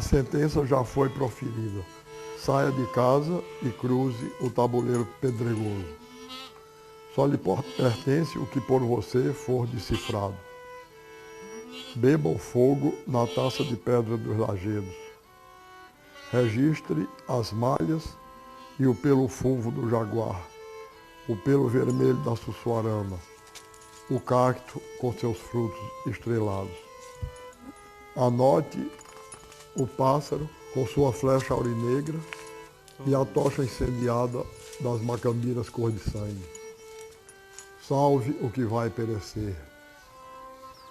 A sentença já foi proferida. Saia de casa e cruze o tabuleiro pedregoso. Só lhe pertence o que por você for decifrado. Beba o fogo na taça de pedra dos lajedos. Registre as malhas e o pelo fulvo do jaguar, o pelo vermelho da sussuarana, o cacto com seus frutos estrelados. Anote o pássaro com sua flecha aurinegra e a tocha incendiada das macambiras cor de sangue. Salve o que vai perecer,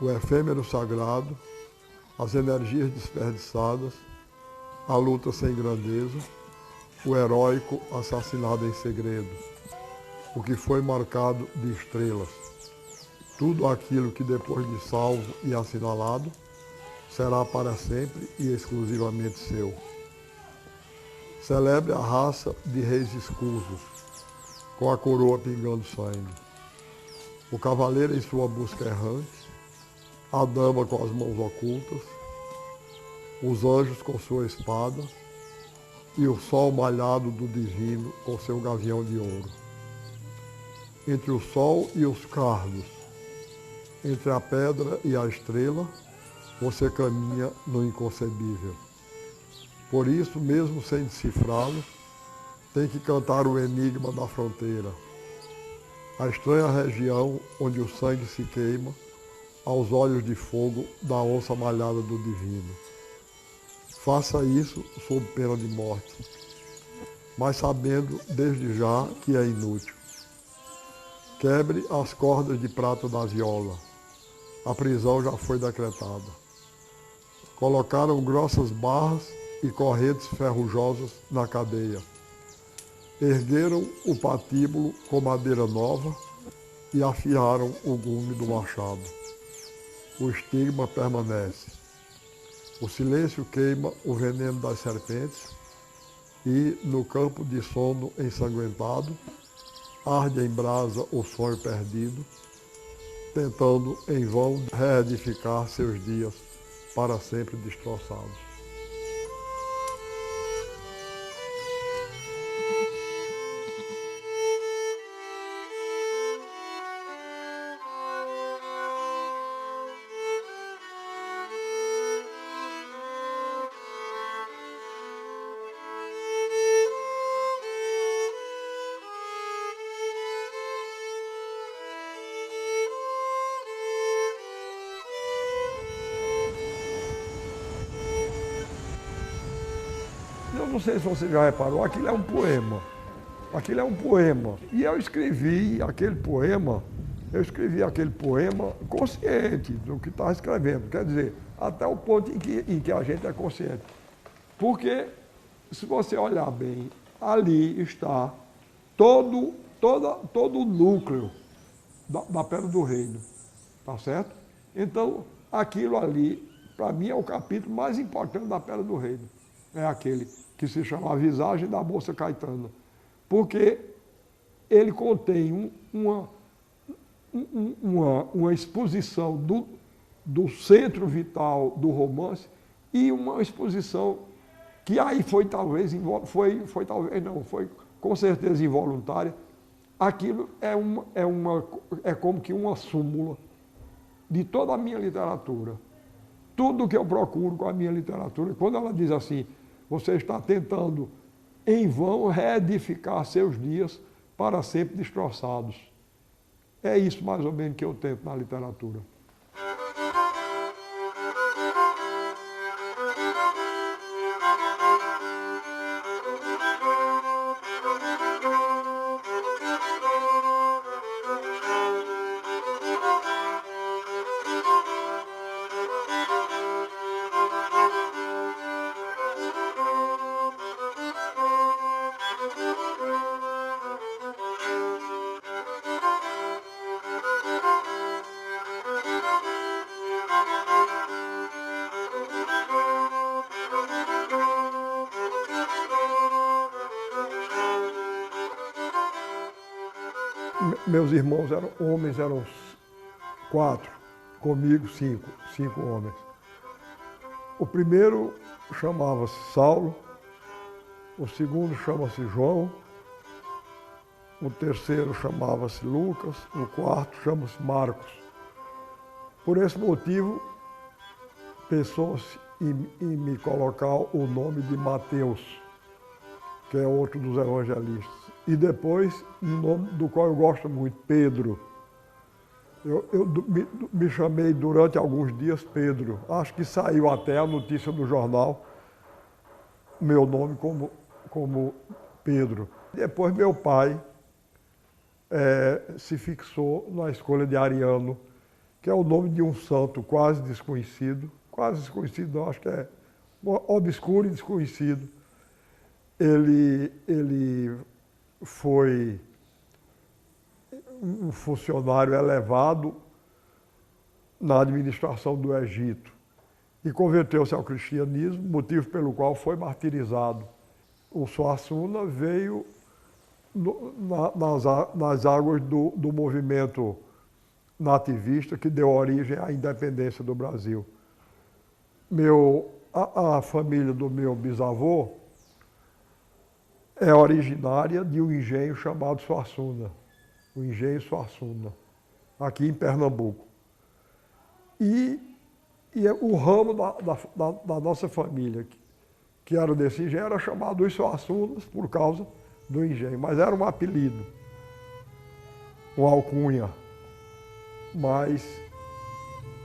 o efêmero sagrado, as energias desperdiçadas, a luta sem grandeza, o heróico assassinado em segredo, o que foi marcado de estrelas, tudo aquilo que depois de salvo e assinalado será para sempre e exclusivamente seu. Celebre a raça de reis escusos, com a coroa pingando sangue. O cavaleiro em sua busca errante, a dama com as mãos ocultas, os anjos com sua espada e o sol malhado do divino com seu gavião de ouro. Entre o sol e os cardos, entre a pedra e a estrela, você caminha no inconcebível. Por isso, mesmo sem decifrá-lo, tem que cantar o enigma da fronteira, a estranha região onde o sangue se queima aos olhos de fogo da onça malhada do divino. Faça isso sob pena de morte, mas sabendo desde já que é inútil. Quebre as cordas de prata da viola. A prisão já foi decretada. Colocaram grossas barras e correntes ferrujosas na cadeia. Ergueram o patíbulo com madeira nova e afiaram o gume do machado. O estigma permanece. O silêncio queima o veneno das serpentes e, no campo de sono ensanguentado, arde em brasa o sonho perdido, tentando em vão reedificar seus dias para sempre destroçados. Eu não sei se você já reparou, aquilo é um poema. Aquilo é um poema. E eu escrevi aquele poema consciente do que estava escrevendo. Quer dizer, até o ponto em que a gente é consciente. Porque, se você olhar bem, ali está todo o núcleo da Pedra do Reino. Tá certo? Então, aquilo ali, para mim, é o capítulo mais importante da Pedra do Reino. É aquele que se chama A Visagem da Moça Caetana. Porque ele contém uma exposição do centro vital do romance e uma exposição que aí foi com certeza involuntária. Aquilo é como que uma súmula de toda a minha literatura. Tudo que eu procuro com a minha literatura, quando ela diz assim, você está tentando em vão reedificar seus dias para sempre destroçados. É isso mais ou menos que eu tento na literatura. Meus irmãos eram homens, eram 4, comigo 5 homens. O primeiro chamava-se Saulo, o segundo chama-se João, o terceiro chamava-se Lucas, o quarto chama-se Marcos. Por esse motivo, pensou-se em me colocar o nome de Mateus, que é outro dos evangelistas. E depois, um nome do qual eu gosto muito, Pedro. Me chamei durante alguns dias Pedro. Acho que saiu até a notícia do jornal, meu nome como Pedro. Depois meu pai se fixou na escolha de Ariano, que é o nome de um santo quase desconhecido, não, acho que é obscuro e desconhecido. Ele foi um funcionário elevado na administração do Egito e converteu-se ao cristianismo, motivo pelo qual foi martirizado. O Suassuna veio nas águas do movimento nativista que deu origem à independência do Brasil. A família do meu bisavô é originária de um engenho chamado Suassuna, o engenho Suassuna, aqui em Pernambuco. E o ramo da nossa família, que era desse engenho, era chamado os Suassunas por causa do engenho, mas era um apelido, uma alcunha. Mas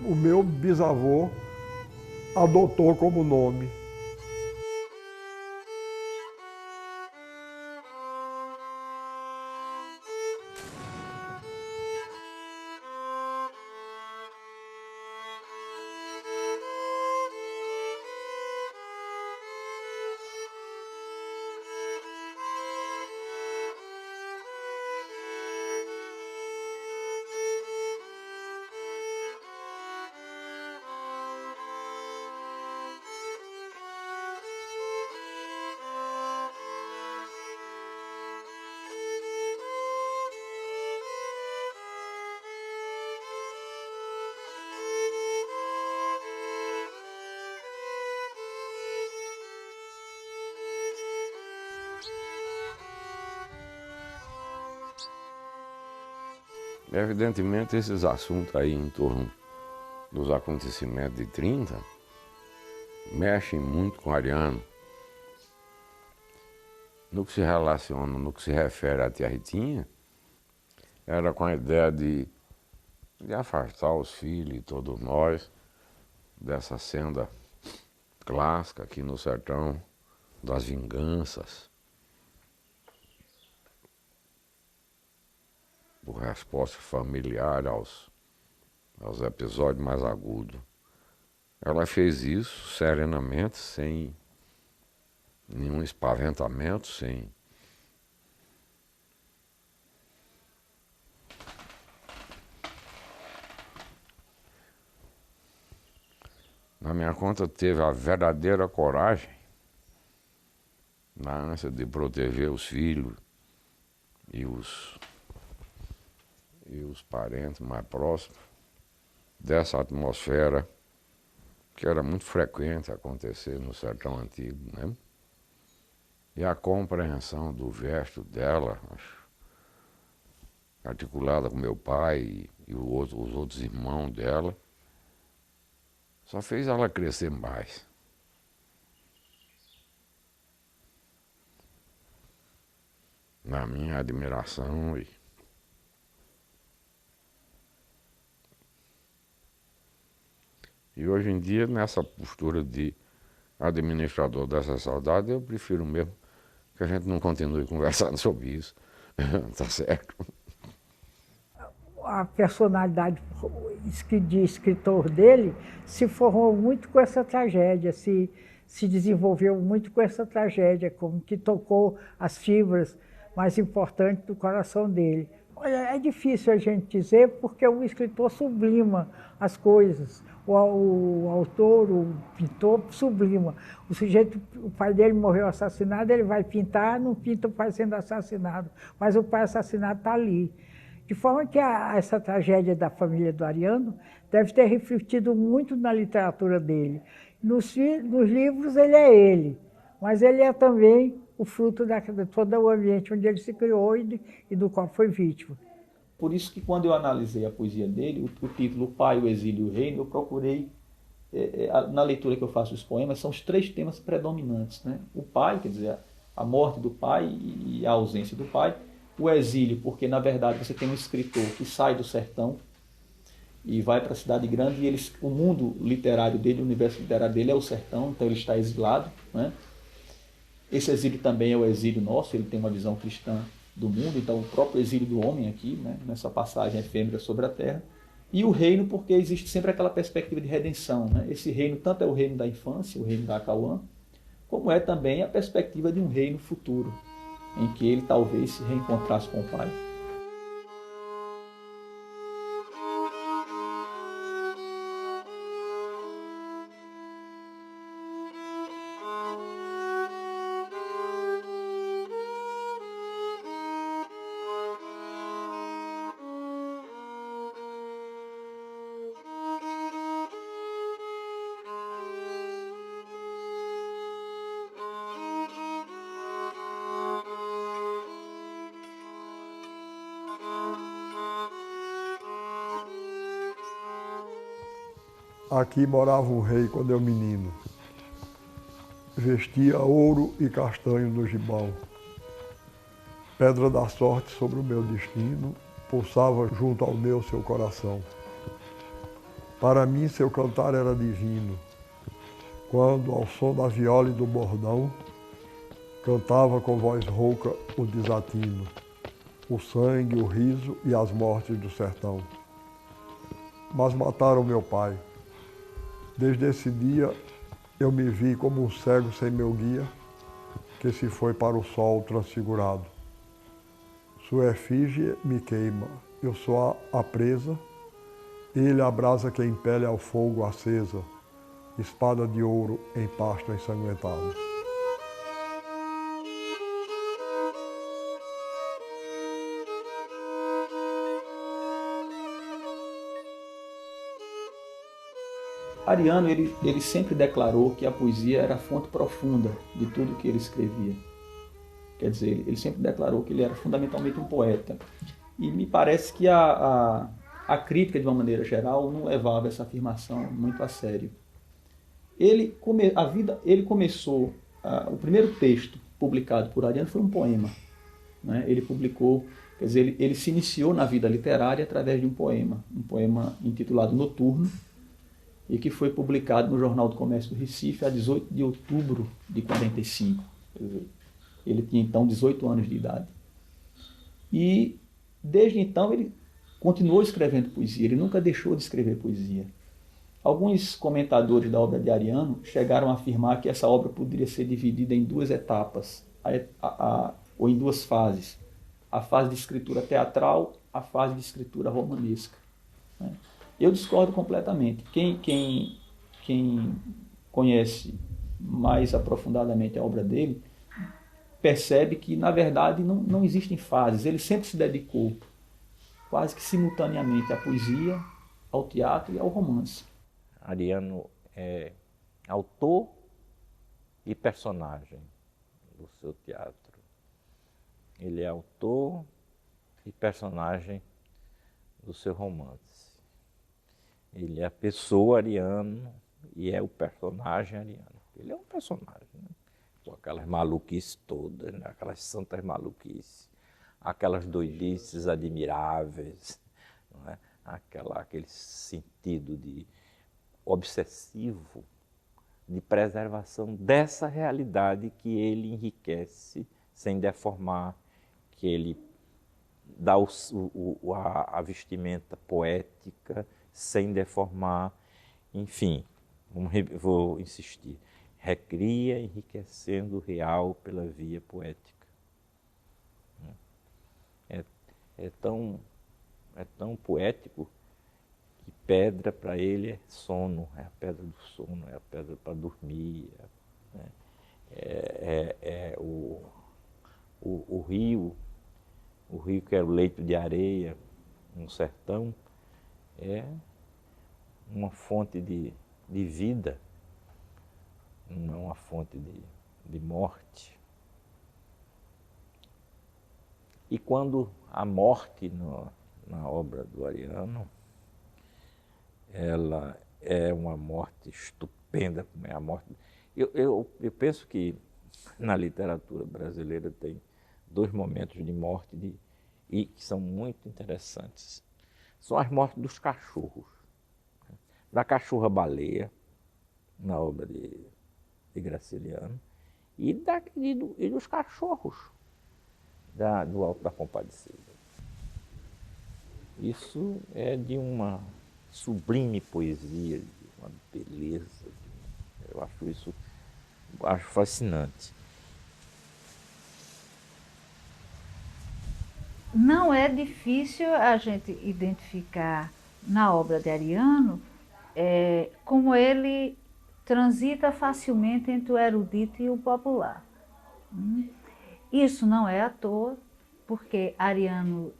o meu bisavô adotou como nome. Evidentemente, esses assuntos aí em torno dos acontecimentos de 30 mexem muito com Ariano. No que se relaciona, no que se refere à Tia Ritinha, era com a ideia de afastar os filhos e todos nós dessa senda clássica aqui no sertão, das vinganças, por resposta familiar aos episódios mais agudos. Ela fez isso serenamente, sem nenhum espaventamento, sem na minha conta teve a verdadeira coragem, na ânsia de proteger os filhos e os parentes mais próximos dessa atmosfera que era muito frequente acontecer no sertão antigo, né? E a compreensão do gesto dela, articulada com meu pai e os outros irmãos dela, só fez ela crescer mais. Na minha admiração E hoje em dia, nessa postura de administrador dessa saudade, eu prefiro mesmo que a gente não continue conversando sobre isso. Tá certo? A personalidade de escritor dele se formou muito com essa tragédia, se desenvolveu muito com essa tragédia, como que tocou as fibras mais importantes do coração dele. Olha, é difícil a gente dizer porque o escritor sublima as coisas. O autor, o pintor, sublima. O pai dele morreu assassinado, ele vai pintar, não pinta o pai sendo assassinado, mas o pai assassinado está ali. De forma que essa tragédia da família do Ariano deve ter refletido muito na literatura dele. Nos livros ele é ele, mas ele é também o fruto de todo o ambiente onde ele se criou e do qual foi vítima. Por isso que quando eu analisei a poesia dele, o título O Pai, o Exílio e o Reino, eu procurei, na leitura que eu faço dos poemas, são os 3 temas predominantes, né? O pai, quer dizer, a morte do pai e a ausência do pai. O exílio, porque na verdade você tem um escritor que sai do sertão e vai para a cidade grande e o mundo literário dele, o universo literário dele é o sertão, então ele está exilado, né? Esse exílio também é o exílio nosso, ele tem uma visão cristã do mundo, então o próprio exílio do homem aqui, né, nessa passagem efêmera sobre a terra. E o reino, porque existe sempre aquela perspectiva de redenção, né? Esse reino tanto é o reino da infância, o reino da Acauã, como é também a perspectiva de um reino futuro, em que ele talvez se reencontrasse com o pai. Aqui morava um rei quando eu menino. Vestia ouro e castanho no gibão. Pedra da sorte sobre o meu destino pulsava junto ao meu seu coração. Para mim seu cantar era divino, quando ao som da viola e do bordão cantava com voz rouca o desatino, o sangue, o riso e as mortes do sertão. Mas mataram meu pai. Desde esse dia eu me vi como um cego sem meu guia, que se foi para o sol transfigurado. Sua efígie me queima, eu sou a presa, ele a brasa que impele ao fogo acesa, espada de ouro em pasto ensanguentado. Ariano, ele sempre declarou que a poesia era a fonte profunda de tudo que ele escrevia. Quer dizer, ele sempre declarou que ele era fundamentalmente um poeta. E me parece que a crítica, de uma maneira geral, não levava essa afirmação muito a sério. Ele começou, o primeiro texto publicado por Ariano foi um poema, né? Ele publicou, quer dizer, ele se iniciou na vida literária através de um poema intitulado Noturno, e que foi publicado no Jornal do Comércio do Recife a 18 de outubro de 45. Quer dizer, ele tinha então 18 anos de idade. E desde então ele continuou escrevendo poesia, ele nunca deixou de escrever poesia. Alguns comentadores da obra de Ariano chegaram a afirmar que essa obra poderia ser dividida em 2 etapas, ou em 2 fases. A fase de escritura teatral, a fase de escritura romanesca, né? Eu discordo completamente. Quem conhece mais aprofundadamente a obra dele percebe que, na verdade, não existem fases. Ele sempre se dedicou quase que simultaneamente à poesia, ao teatro e ao romance. Ariano é autor e personagem do seu teatro. Ele é autor e personagem do seu romance. Ele é a pessoa Ariano e é o personagem Ariano. Ele é um personagem, né? Com aquelas maluquices todas, né? Aquelas santas maluquices, aquelas doidices admiráveis, não é? Aquele sentido de obsessivo de preservação dessa realidade que ele enriquece sem deformar, que ele dá a vestimenta poética sem deformar, enfim, vou insistir, recria enriquecendo o real pela via poética. É tão poético que pedra para ele é sono, é a pedra do sono, é a pedra para dormir, né? O rio que é o leito de areia no sertão, é uma fonte de vida não é uma fonte de morte. E quando a morte na obra do Ariano, ela é uma morte estupenda, como é a morte. Eu penso que na literatura brasileira tem dois momentos de morte e que são muito interessantes. São as mortes dos cachorros. Da cachorra-baleia, na obra de Graciliano, e dos cachorros do Alto da Compadecida. Isso é de uma sublime poesia, de uma beleza. Eu acho fascinante. Não é difícil a gente identificar na obra de Ariano como ele transita facilmente entre o erudito e o popular. Isso não é à toa, porque Ariano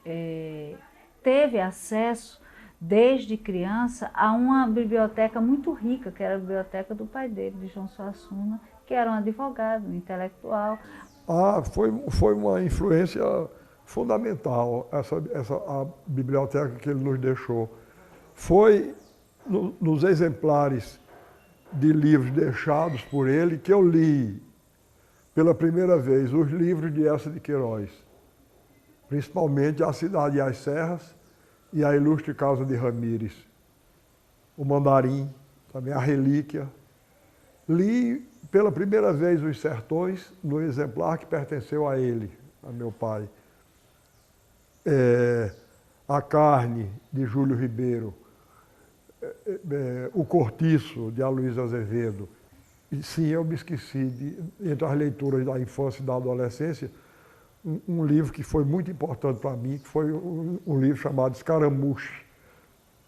teve acesso, desde criança, a uma biblioteca muito rica, que era a biblioteca do pai dele, de João Suassuna, que era um advogado, um intelectual. Foi uma influência fundamental, a biblioteca que ele nos deixou. Foi nos exemplares de livros deixados por ele que eu li pela primeira vez os livros de Eça de Queiroz, principalmente A Cidade e as Serras e A Ilustre Casa de Ramírez, O Mandarim, também A Relíquia. Li pela primeira vez Os Sertões, no exemplar que pertenceu a ele, a meu pai. A Carne, de Júlio Ribeiro, O Cortiço, de Aloysio Azevedo. E sim, eu me esqueci, entre as leituras da infância e da adolescência, um livro que foi muito importante para mim, que foi um livro chamado Escaramuche,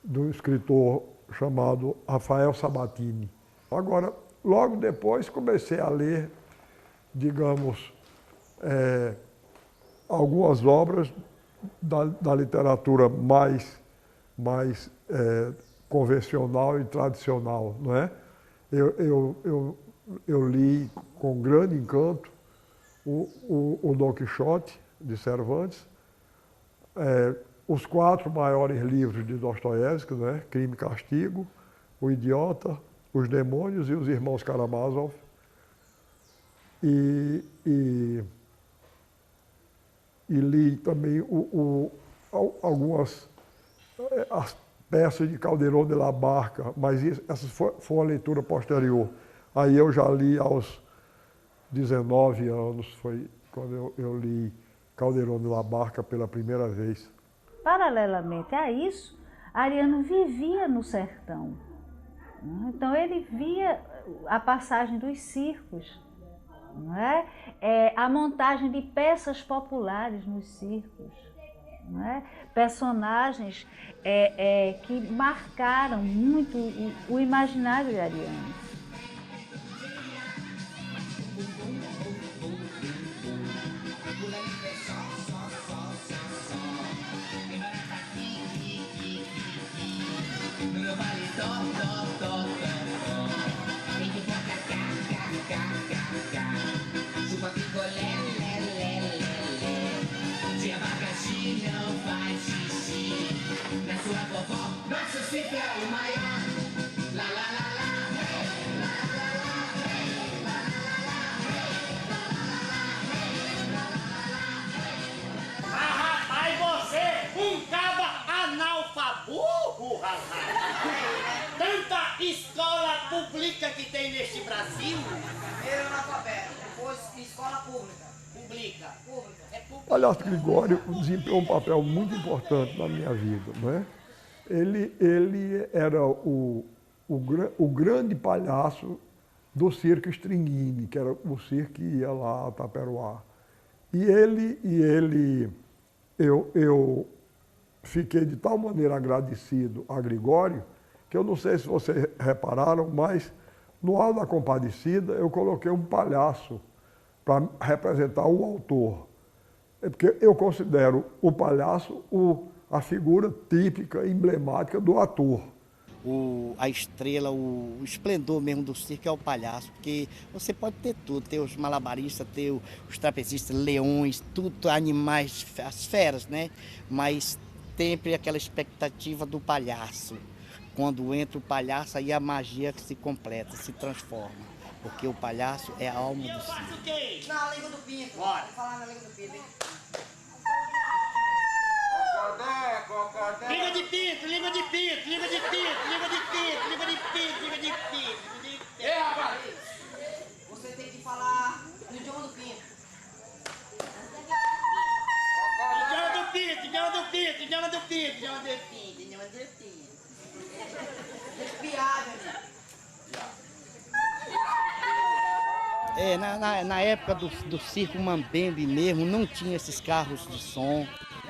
de um escritor chamado Rafael Sabatini. Agora, logo depois, comecei a ler, digamos, algumas obras da literatura mais convencional e tradicional, não é? Eu li com grande encanto o Dom Quixote, de Cervantes, os 4 maiores livros de Dostoiévski, né? Crime e Castigo, O Idiota, Os Demônios e Os Irmãos Karamazov. E li também algumas as peças de Calderón de la Barca, mas essa foi uma leitura posterior. Aí eu já li aos 19 anos, foi quando eu li Calderón de la Barca pela primeira vez. Paralelamente a isso, Ariano vivia no sertão. Então ele via a passagem dos circos, não é? A montagem de peças populares nos circos, não é? Personagens que marcaram muito o imaginário de Ariano. Tanta escola pública que tem neste Brasil. Primeiro analfabeto, depois escola pública. Pública. Aliás, Gregório desempenhou um papel muito importante na minha vida, não é? Ele era o grande palhaço do Circo Stringini, que era o circo que ia lá a Taperoá. Eu fiquei de tal maneira agradecido a Gregório, que eu não sei se vocês repararam, mas no Alto da Compadecida eu coloquei um palhaço para representar o autor. Porque eu considero o palhaço a figura típica, emblemática do ator. a estrela, o esplendor mesmo do circo é o palhaço, porque você pode ter tudo, ter os malabaristas, ter os trapezistas, leões, tudo, animais, as feras, né? Mas sempre aquela expectativa do palhaço. Quando entra o palhaço, aí a magia se completa, se transforma. Porque o palhaço é a alma do circo. Na língua do pinto. Bora. Vou falar na língua do pinto, hein? Língua de pinto, língua de pinto, língua de pinto, língua de pinto, língua de pinto, língua de pinto. Ei, rapaz! Você tem que falar no idioma do pinto. Idioma do pinto, idioma do pinto, idioma do pinto, idioma do pinto, idioma do pinto. Respiar, meu amigo. Na época do circo Mambembe mesmo, não tinha esses carros de som,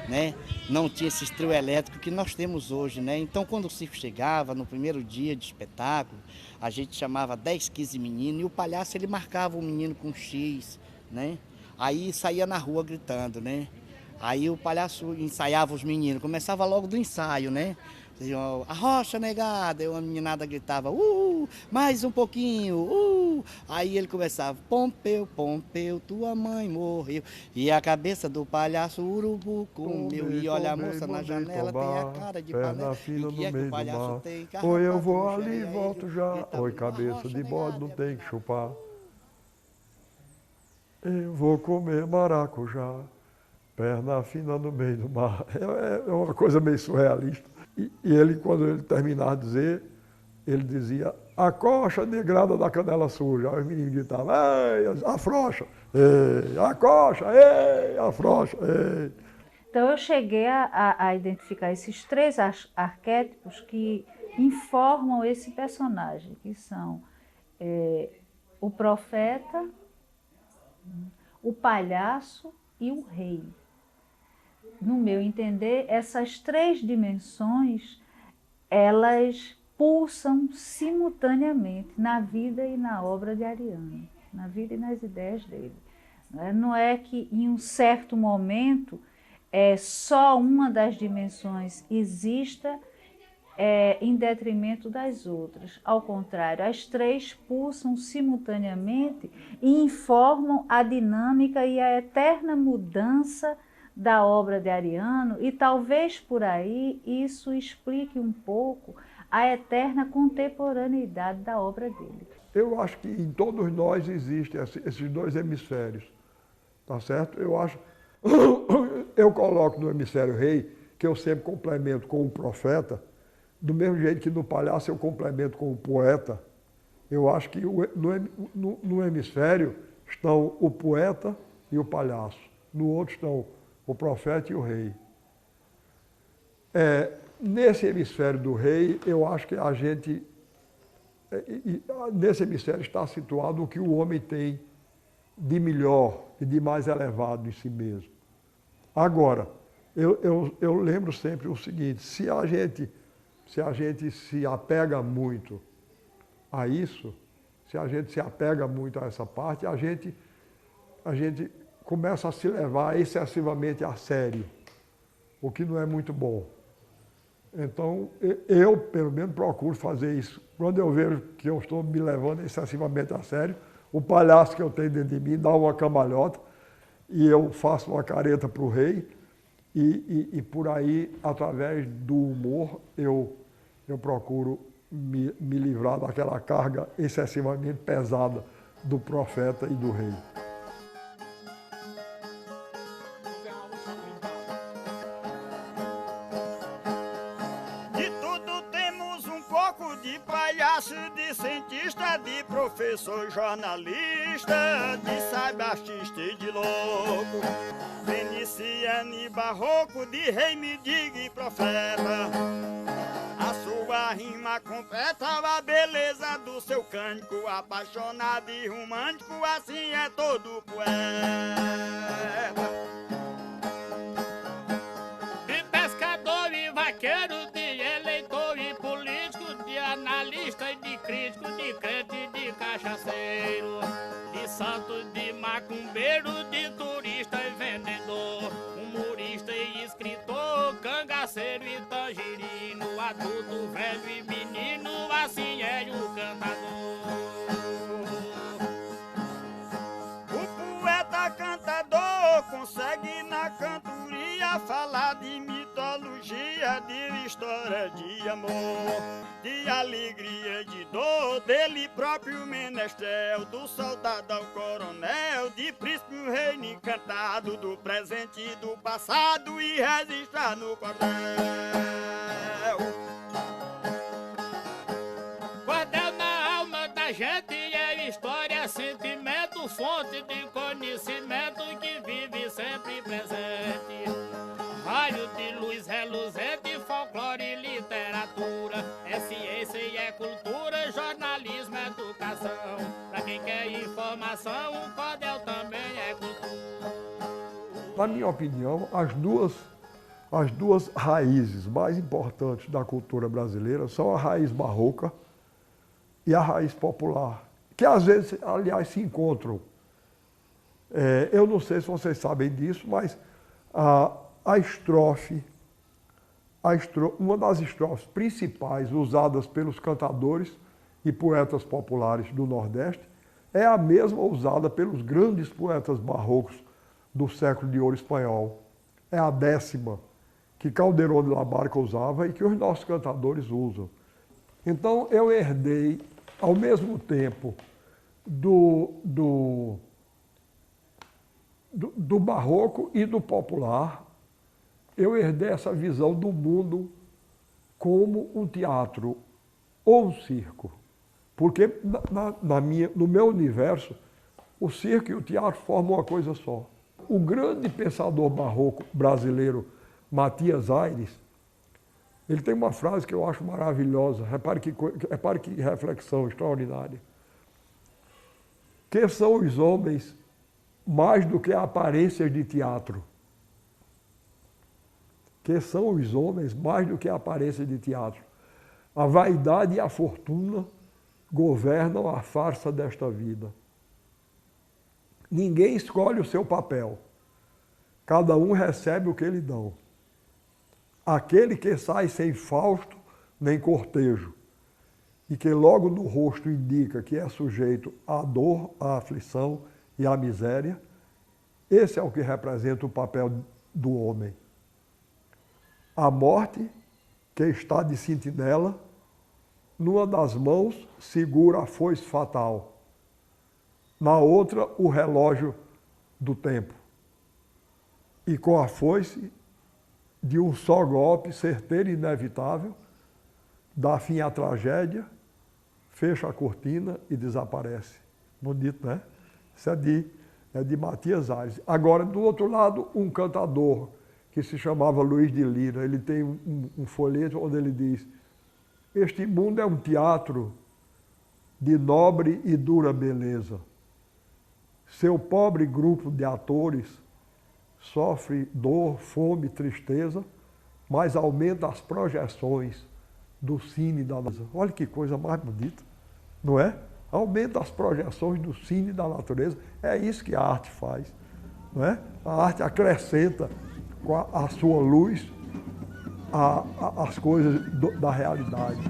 né? Não tinha esse trio elétrico que nós temos hoje, né? Então, quando o circo chegava, no primeiro dia de espetáculo, a gente chamava 10, 15 meninos e o palhaço ele marcava o menino com X, né? Aí saía na rua gritando, né? Aí o palhaço ensaiava os meninos, começava logo do ensaio, né? Arrocha, negada, aí uma meninada gritava, mais um pouquinho, Aí ele começava, Pompeu, Pompeu, tua mãe morreu. E a cabeça do palhaço, o urubu comeu. E olha a moça na janela, tem a cara de panela. E que é que o palhaço tem? Oi, eu vou ali e volto já. Oi, cabeça de bode, não tem que chupar. Eu vou comer maracujá, perna fina no meio do mar. É uma coisa meio surrealista. E ele, quando ele terminava de dizer, ele dizia, a coxa negrada da canela suja. Aí os meninos gritavam, ei, afrouxa, ei, a coxa, ei, afrouxa, ei. Então eu cheguei a identificar esses 3 arquétipos que informam esse personagem, que são o profeta, o palhaço e o rei. No meu entender, essas 3 dimensões, elas pulsam simultaneamente na vida e na obra de Ariano, na vida e nas ideias dele. Não é que em um certo momento só uma das dimensões exista em detrimento das outras. Ao contrário, as 3 pulsam simultaneamente e informam a dinâmica e a eterna mudança da obra de Ariano, e talvez por aí isso explique um pouco a eterna contemporaneidade da obra dele. Eu acho que em todos nós existem esses 2 hemisférios, tá certo? Eu coloco no hemisfério rei, que eu sempre complemento com o profeta, do mesmo jeito que no palhaço eu complemento com o poeta. Eu acho que no hemisfério estão o poeta e o palhaço, no outro estão o profeta e o rei. Nesse hemisfério do rei, eu acho que a gente... nesse hemisfério está situado o que o homem tem de melhor e de mais elevado em si mesmo. Agora, eu lembro sempre o seguinte, se a gente se apega muito a isso, se a gente se apega muito a essa parte, a gente começa a se levar excessivamente a sério, o que não é muito bom. Então, eu, pelo menos, procuro fazer isso. Quando eu vejo que eu estou me levando excessivamente a sério, o palhaço que eu tenho dentro de mim dá uma cambalhota e eu faço uma careta para o rei e por aí, através do humor, eu procuro me livrar daquela carga excessivamente pesada do profeta e do rei. De cientista, de professor, jornalista, de saibastista e de louco, veneciano e barroco, de rei, mendigo e profeta. A sua rima completa a beleza do seu cântico, apaixonado e romântico, assim é todo poeta. De pescador e vaqueiro, de eleitor e político, de analista e de crítico, de crente e de cachaceiro, de santo, de macumbeiro, de turista e vendedor, humorista e escritor, cangaceiro cachaceiro e tangerino, adulto, velho e menino, assim é o cantador. O poeta cantador consegue na cantoria falar de mitologia, de história de amor, de alegria e de dor, dele próprio menestrel, do soldado ao coronel, de príncipe o reino encantado, do presente e do passado e registrar no cordel. Cordel na alma da gente é história, sentimento, fonte de conhecimento que vive sempre presente. Raio de luz reluzente, folclore e literatura, é ciência e é cultura, jornalismo, educação. Pra quem quer informação, o cordel também é cultura. Na minha opinião, as duas raízes mais importantes da cultura brasileira são a raiz barroca e a raiz popular, que às vezes, aliás, se encontram. Eu não sei se vocês sabem disso, mas uma das estrofes principais usadas pelos cantadores e poetas populares do Nordeste é a mesma usada pelos grandes poetas barrocos do século de ouro espanhol. É a 10ª que Calderón de la Barca usava e que os nossos cantadores usam. Então eu herdei, ao mesmo tempo, do barroco e do popular, eu herdei essa visão do mundo como um teatro ou um circo. Porque no meu universo, o circo e o teatro formam uma coisa só. O grande pensador barroco brasileiro, Matias Aires, ele tem uma frase que eu acho maravilhosa, repare que reflexão extraordinária. Que são os homens mais do que aparências de teatro? Que são os homens mais do que aparências de teatro? A vaidade e a fortuna governam a farsa desta vida. Ninguém escolhe o seu papel. Cada um recebe o que lhe dão. Aquele que sai sem fausto nem cortejo, e que logo no rosto indica que é sujeito à dor, à aflição e à miséria, esse é o que representa o papel do homem. A morte, que está de sentinela, numa das mãos segura a foice fatal, na outra o relógio do tempo. E com a foice, de um só golpe, certeiro e inevitável, dá fim à tragédia, fecha a cortina e desaparece. Bonito, né? Isso é de Matias Aires. Agora, do outro lado, um cantador que se chamava Luiz de Lira, ele tem um folheto onde ele diz: este mundo é um teatro de nobre e dura beleza. Seu pobre grupo de atores sofre dor, fome, tristeza, mas aumenta as projeções do cine da natureza. Olha que coisa mais bonita, não é? Aumenta as projeções do cine da natureza. É isso que a arte faz, não é? A arte acrescenta com a sua luz as coisas da realidade.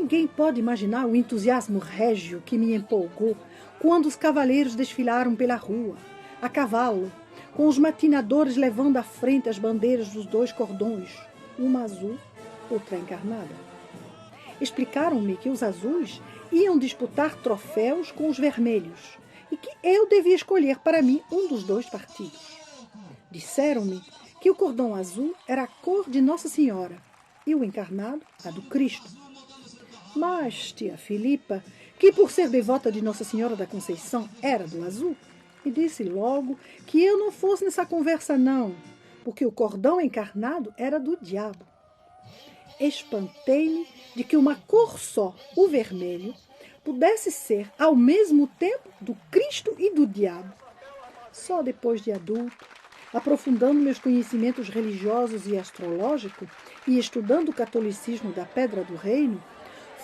Ninguém pode imaginar o entusiasmo régio que me empolgou quando os cavaleiros desfilaram pela rua, a cavalo, com os matinadores levando à frente as bandeiras dos 2 cordões, uma azul, outra encarnada. Explicaram-me que os azuis iam disputar troféus com os vermelhos e que eu devia escolher para mim um dos 2 partidos. Disseram-me que o cordão azul era a cor de Nossa Senhora e o encarnado a do Cristo. Mas tia Filipa, que por ser devota de Nossa Senhora da Conceição era do azul, me disse logo que eu não fosse nessa conversa não, porque o cordão encarnado era do diabo. Espantei-me de que uma cor só, o vermelho, pudesse ser ao mesmo tempo do Cristo e do diabo. Só depois de adulto, aprofundando meus conhecimentos religiosos e astrológicos e estudando o catolicismo da Pedra do Reino,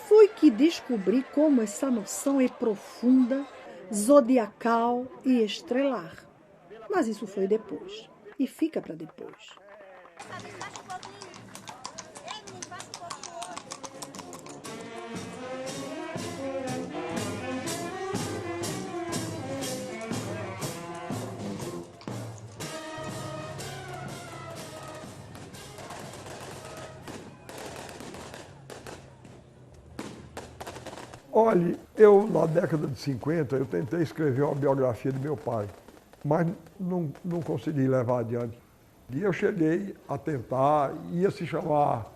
foi que descobri como essa noção é profunda, zodiacal e estrelar. Mas isso foi depois, e fica para depois. Olhe, eu na década de 50, eu tentei escrever uma biografia do meu pai, mas não consegui levar adiante. E eu cheguei a tentar, ia se chamar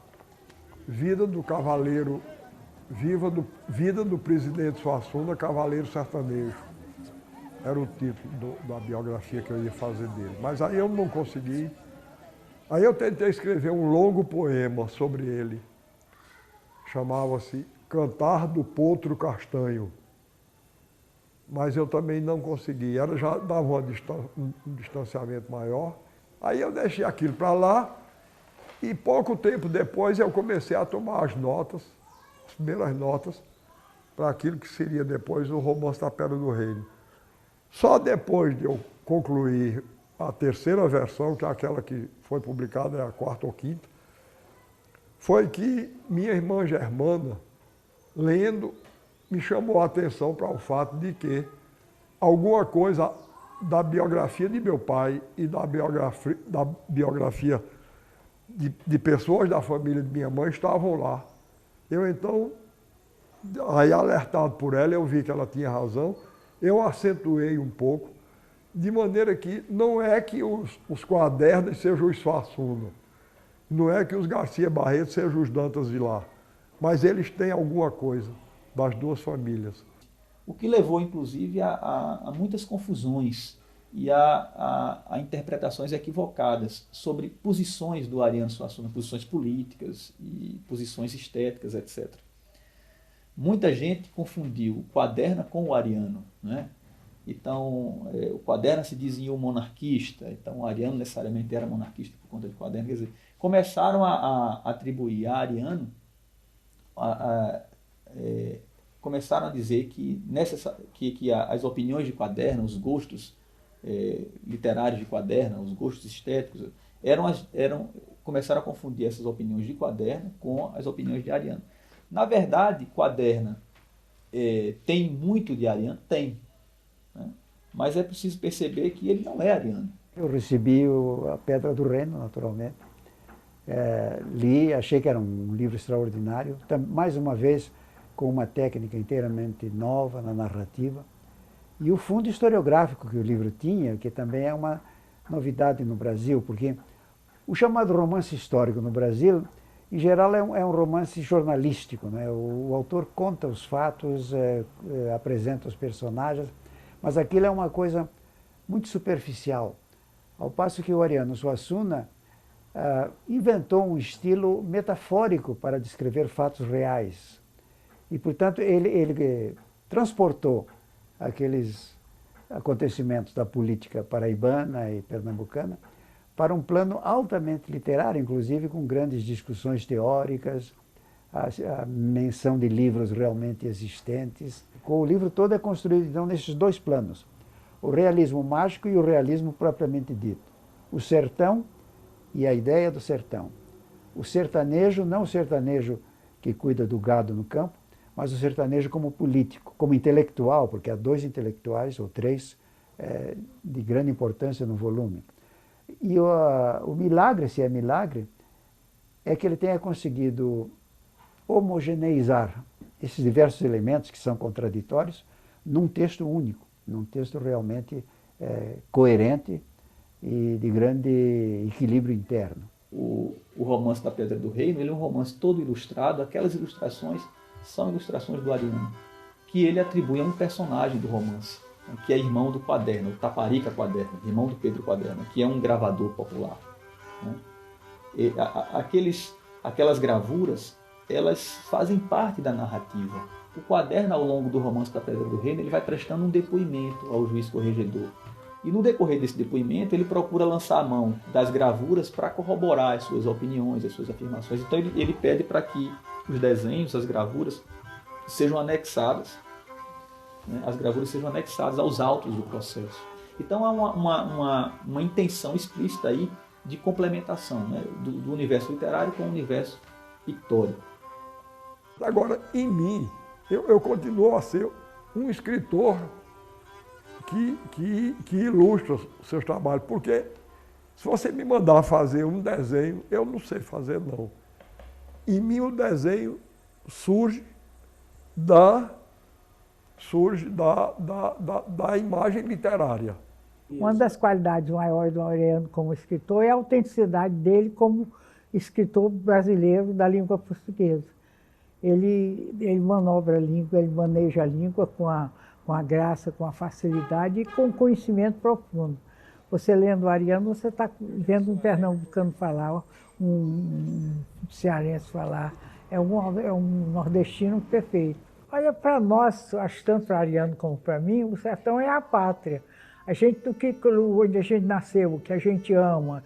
Vida do Cavaleiro, Vida do Presidente Suassuna, Cavaleiro Sertanejo. Era o título da biografia que eu ia fazer dele. Mas aí eu não consegui. Aí eu tentei escrever um longo poema sobre ele. Chamava-se Cantar do Potro Castanho. Mas eu também não consegui. Já dava um distanciamento maior. Aí eu deixei aquilo para lá e pouco tempo depois eu comecei a tomar as notas, as primeiras notas, para aquilo que seria depois o Romance da Pedra do Reino. Só depois de eu concluir a 3ª versão, que é aquela que foi publicada, é a 4ª ou 5ª, foi que minha irmã Germana, lendo, me chamou a atenção para o fato de que alguma coisa da biografia de meu pai e da biografia de pessoas da família de minha mãe estavam lá. Eu então, aí alertado por ela, eu vi que ela tinha razão, eu acentuei um pouco, de maneira que não é que os Quadernos sejam os Suassuna, não é que os Garcia Barreto sejam os Dantas de lá, mas eles têm alguma coisa das 2 famílias. O que levou, inclusive, a muitas confusões e a interpretações equivocadas sobre posições do Ariano Suassuna, posições políticas e posições estéticas, etc. Muita gente confundiu o Quaderna com o Ariano, né? Então, o Quaderna se dizia um monarquista, então o Ariano necessariamente era monarquista por conta de Quaderna. Quer dizer, começaram a atribuir a Ariano, começaram a dizer que as opiniões de Quaderna, os gostos literários de Quaderna, os gostos estéticos, começaram a confundir essas opiniões de Quaderna com as opiniões de Ariano. Na verdade, Quaderna tem muito de Ariano? Tem. Né? Mas é preciso perceber que ele não é ariano. Eu recebi a Pedra do Reino, naturalmente. Li, achei que era um livro extraordinário. Mais uma vez, com uma técnica inteiramente nova na narrativa. E o fundo historiográfico que o livro tinha, que também é uma novidade no Brasil, porque o chamado romance histórico no Brasil, em geral, é um romance jornalístico, né? O autor conta os fatos, apresenta os personagens, mas aquilo é uma coisa muito superficial. Ao passo que o Ariano Suassuna inventou um estilo metafórico para descrever fatos reais. E, portanto, ele transportou aqueles acontecimentos da política paraibana e pernambucana para um plano altamente literário, inclusive com grandes discussões teóricas, a menção de livros realmente existentes. O livro todo é construído, então, nesses 2 planos, o realismo mágico e o realismo propriamente dito. O sertão e a ideia do sertão. O sertanejo, não o sertanejo que cuida do gado no campo, mas o sertanejo como político, como intelectual, porque há dois intelectuais, ou três, de grande importância no volume. E o milagre, se é milagre, é que ele tenha conseguido homogeneizar esses diversos elementos que são contraditórios num texto único, num texto realmente coerente e de grande equilíbrio interno. O romance da Pedra do Reino, ele é um romance todo ilustrado. Aquelas ilustrações são ilustrações do Ariano, que ele atribui a um personagem do romance, que é irmão do Quaderno, o Taparica Quaderno, irmão do Pedro Quaderno, que é um gravador popular, né? E aquelas gravuras, elas fazem parte da narrativa. O Quaderno, ao longo do romance da Pedra do Reino, ele vai prestando um depoimento ao juiz corregedor. E no decorrer desse depoimento, ele procura lançar a mão das gravuras para corroborar as suas opiniões, as suas afirmações. Então ele pede para que os desenhos, as gravuras, sejam anexadas, né? As gravuras sejam anexadas aos autos do processo. Então há uma intenção explícita aí de complementação, né? do universo literário com o universo pictórico. Agora, em mim, eu continuo a ser um escritor que ilustra seus trabalhos, porque se você me mandar fazer um desenho, eu não sei fazer, não. Em mim o desenho surge da imagem literária. Uma das qualidades maiores do Ariano como escritor é a autenticidade dele como escritor brasileiro da língua portuguesa. Ele manobra a língua, ele maneja a língua com a graça, com a facilidade e com conhecimento profundo. Você lendo o Ariano, você está vendo um pernambucano falar, um cearense falar, é um nordestino perfeito. Olha, para nós, acho tanto para Ariano como para mim, o sertão é a pátria. Onde a gente nasceu, o que a gente ama,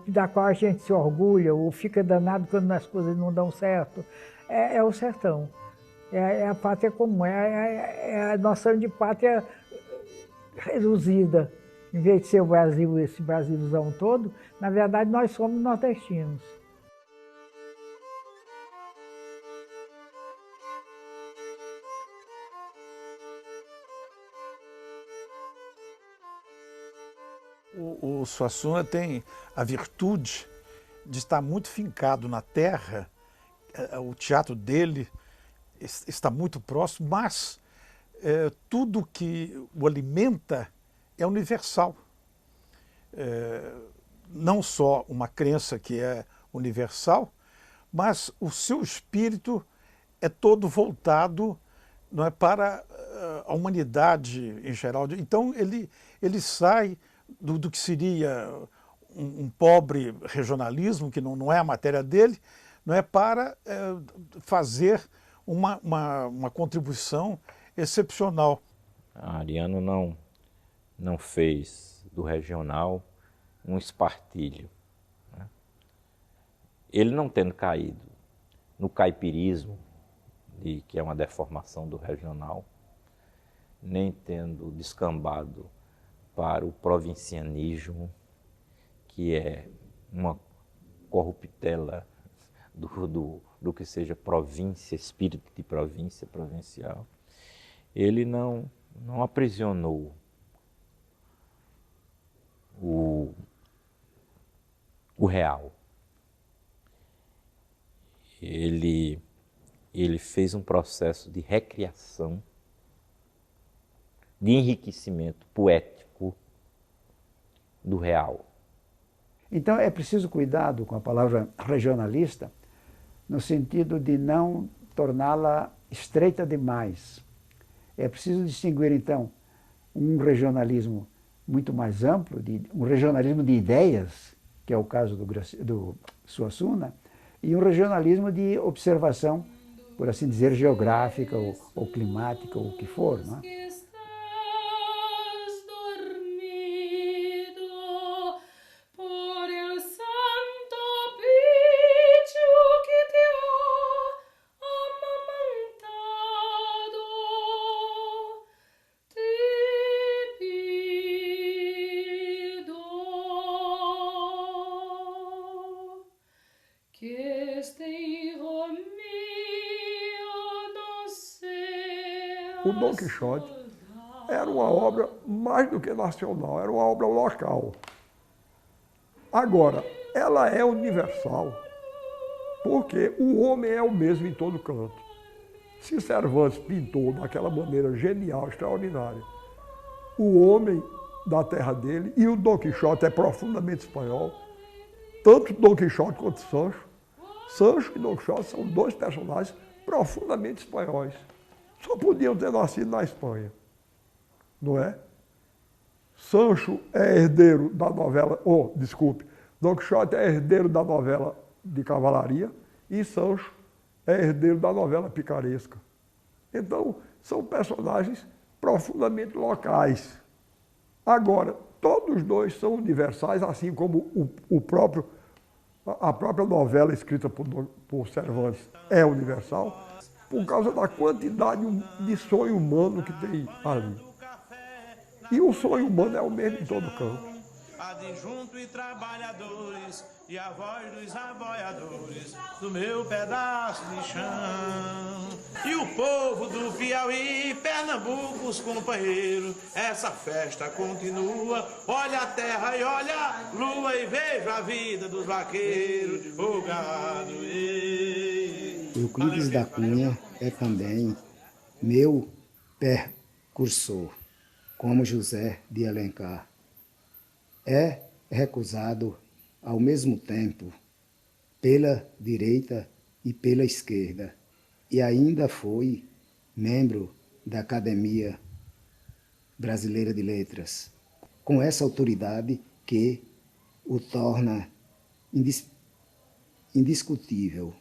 da qual a gente se orgulha, ou fica danado quando as coisas não dão certo, é o sertão. É a pátria comum, é a noção de pátria reduzida. Em vez de ser o Brasil, esse Brasilzão todo, na verdade nós somos nordestinos. O Suassuna tem a virtude de estar muito fincado na terra, o teatro dele está muito próximo, mas tudo que o alimenta é universal. Não só uma crença que é universal, mas o seu espírito é todo voltado, não é, para a humanidade em geral. Então ele sai do que seria um pobre regionalismo, que não é a matéria dele, não é, para fazer uma contribuição excepcional. Ariano não fez do regional um espartilho, né? Ele não tendo caído no caipirismo, que é uma deformação do regional, nem tendo descambado para o provincianismo, que é uma corruptela do que seja província, espírito de província, provincial. Ele não aprisionou o real. Ele fez um processo de recriação, de enriquecimento poético do real. Então é preciso cuidado com a palavra regionalista, no sentido de não torná-la estreita demais. É preciso distinguir, então, um regionalismo muito mais amplo, um regionalismo de ideias, que é o caso do Suassuna, e um regionalismo de observação, por assim dizer, geográfica ou climática, ou o que for, não é? Que este hijo mío o Dom Quixote era uma obra mais do que nacional, era uma obra local. Agora, ela é universal, porque o homem é o mesmo em todo canto. Se Cervantes pintou daquela maneira genial, extraordinária, o homem da terra dele, e o Dom Quixote é profundamente espanhol, tanto Dom Quixote quanto Sancho. Sancho e Dom Quixote são dois personagens profundamente espanhóis. Só podiam ter nascido na Espanha, não é? Sancho é herdeiro da novela, Dom Quixote é herdeiro da novela de cavalaria e Sancho é herdeiro da novela picaresca. Então, são personagens profundamente locais. Agora, todos os dois são universais, assim como a própria novela escrita por Cervantes é universal, por causa da quantidade de sonho humano que tem ali. E o sonho humano é o mesmo em todo canto. Adjunto e trabalhadores, e a voz dos aboiadores do meu pedaço de chão. E o povo do Piauí, Pernambuco, os companheiros, essa festa continua. Olha a terra e olha a lua e vejo a vida dos vaqueiros, o gado. Euclides da Cunha é também meu percursor, como José de Alencar. É recusado ao mesmo tempo pela direita e pela esquerda, e ainda foi membro da Academia Brasileira de Letras, com essa autoridade que o torna indiscutível.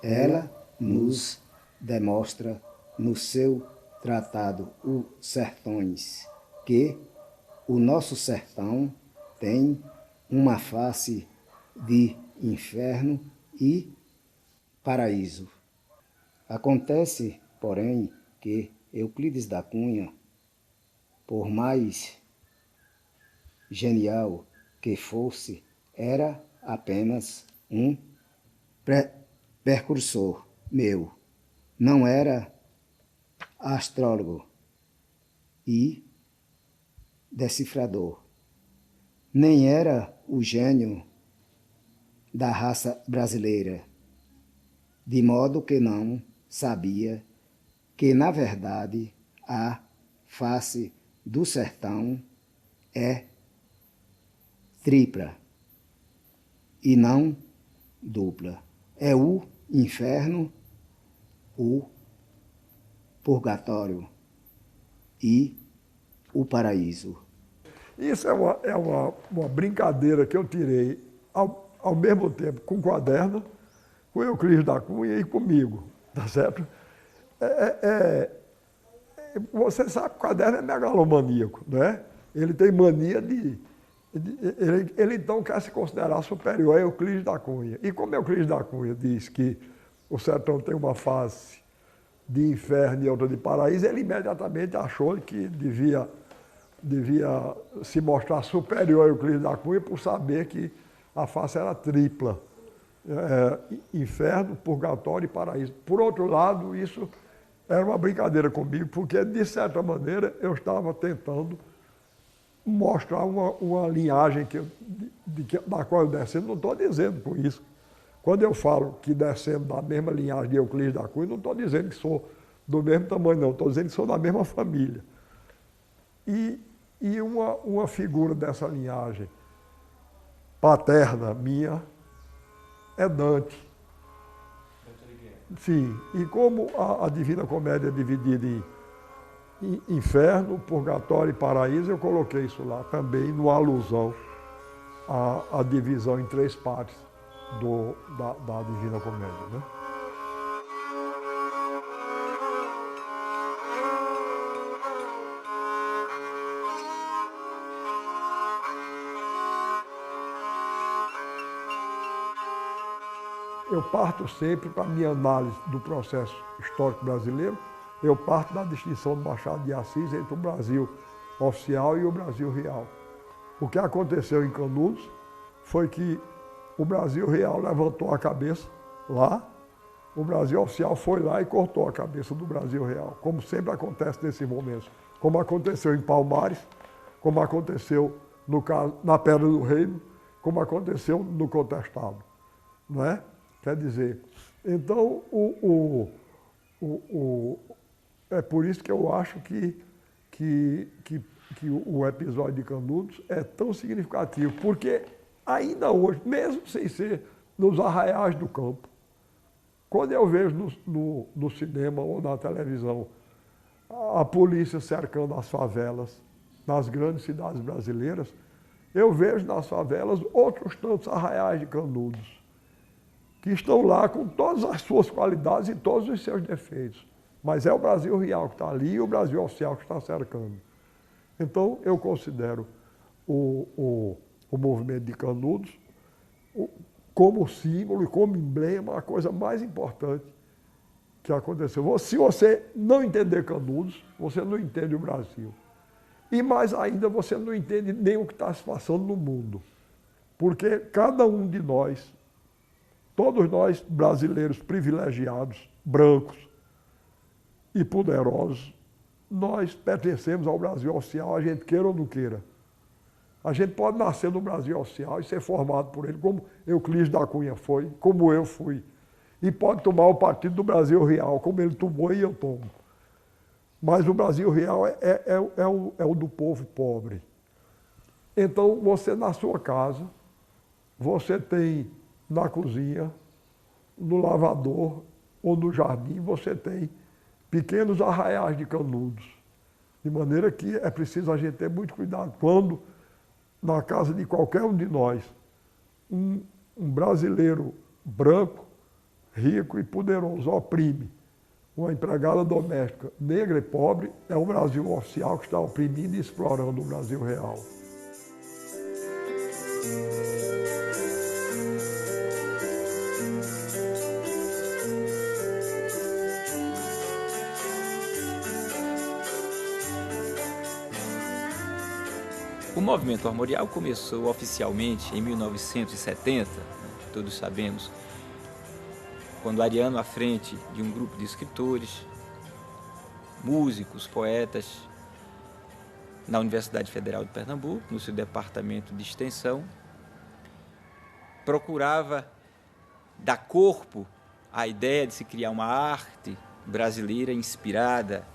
Ela nos demonstra no seu tratado Os Sertões que o nosso sertão tem uma face de inferno e paraíso. Acontece, porém, que Euclides da Cunha, por mais genial que fosse, era apenas um precursor meu. Não era astrólogo e decifrador. Nem era o gênio da raça brasileira, de modo que não sabia que, na verdade, a face do sertão é tripla e não dupla. É o inferno, o purgatório e o paraíso. Isso é uma brincadeira que eu tirei ao mesmo tempo com o Quaderno, com Euclides da Cunha e comigo, tá certo? Você sabe que o Quaderno é megalomaníaco, né? Ele tem mania ele então quer se considerar superior a Euclides da Cunha. E como Euclides da Cunha diz que o sertão tem uma face de inferno e outra de paraíso, ele imediatamente achou que devia se mostrar superior a Euclides da Cunha por saber que a face era tripla. Inferno, purgatório e paraíso. Por outro lado, isso era uma brincadeira comigo, porque, de certa maneira, eu estava tentando mostrar uma linhagem da qual eu descendo. Não estou dizendo com isso. Quando eu falo que descendo da mesma linhagem de Euclides da Cunha, não estou dizendo que sou do mesmo tamanho, não. Estou dizendo que sou da mesma família. E uma figura dessa linhagem paterna minha é Dante. Sim, e como a Divina Comédia é dividida em inferno, purgatório e paraíso, eu coloquei isso lá também, numa alusão à divisão em três partes da Divina Comédia, né? Eu parto sempre, para a minha análise do processo histórico brasileiro, eu parto da distinção do Machado de Assis entre o Brasil oficial e o Brasil real. O que aconteceu em Canudos foi que o Brasil real levantou a cabeça lá o Brasil Oficial foi lá e cortou a cabeça do Brasil Real, como sempre acontece nesses momentos. Como aconteceu em Palmares, como aconteceu na Pedra do Reino, como aconteceu no Contestado. Não é? Quer dizer, então, é por isso que eu acho que o episódio de Canudos é tão significativo, porque ainda hoje, mesmo sem ser nos arraiais do campo, quando eu vejo no cinema ou na televisão a polícia cercando as favelas nas grandes cidades brasileiras, eu vejo nas favelas outros tantos arraiais de Canudos, que estão lá com todas as suas qualidades e todos os seus defeitos. Mas é o Brasil Real que está ali e o Brasil Oficial que está cercando. Então, eu considero o movimento de Canudos como símbolo e como emblema a coisa mais importante que aconteceu. Se você não entender Canudos, você não entende o Brasil. E mais ainda, você não entende nem o que está se passando no mundo. Porque cada um de nós, todos nós brasileiros privilegiados, brancos e poderosos, nós pertencemos ao Brasil Oficial, a gente queira ou não queira. A gente pode nascer no Brasil Oficial e ser formado por ele, como Euclides da Cunha foi, como eu fui. E pode tomar o partido do Brasil Real, como ele tomou e eu tomo. Mas o Brasil Real é o do povo pobre. Então, você na sua casa, você tem na cozinha, no lavador ou no jardim, você tem pequenos arraiais de Canudos. De maneira que é preciso a gente ter muito cuidado quando, na casa de qualquer um de nós, um brasileiro branco, rico e poderoso oprime uma empregada doméstica negra e pobre, é o Brasil Oficial que está oprimindo e explorando o Brasil Real. O movimento armorial começou oficialmente em 1970, todos sabemos, quando Ariano, à frente de um grupo de escritores, músicos, poetas, na Universidade Federal de Pernambuco, no seu departamento de extensão, procurava dar corpo à ideia de se criar uma arte brasileira inspirada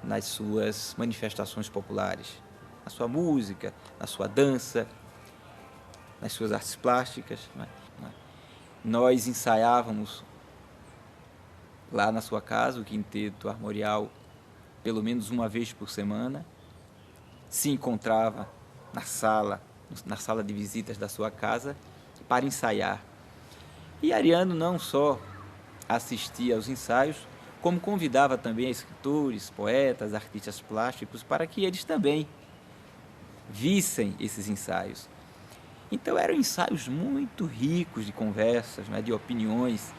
nas suas manifestações populares, na sua música, na sua dança, nas suas artes plásticas. Nós ensaiávamos lá na sua casa, o Quinteto Armorial, pelo menos uma vez por semana. Se encontrava na sala de visitas da sua casa para ensaiar. E Ariano não só assistia aos ensaios, como convidava também escritores, poetas, artistas plásticos para que eles também vissem esses ensaios. Então eram ensaios muito ricos de conversas, né, de opiniões.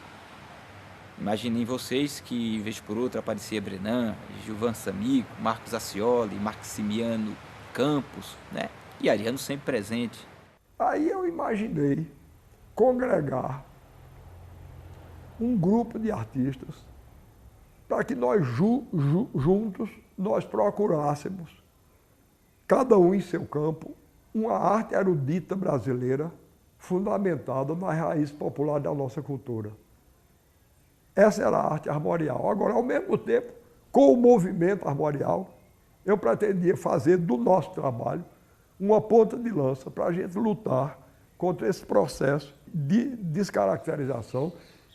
Imaginem vocês que, vez por outra, aparecia Brenan, Gilvan Samico, Marcos Acioli, Maximiano Campos, né? E Ariano sempre presente. Aí eu imaginei congregar um grupo de artistas para que nós juntos nós procurássemos, cada um em seu campo, uma arte erudita brasileira fundamentada nas raízes populares da nossa cultura. Essa era a arte armorial. Agora, ao mesmo tempo, com o movimento armorial, eu pretendia fazer do nosso trabalho uma ponta de lança para a gente lutar contra esse processo de descaracterização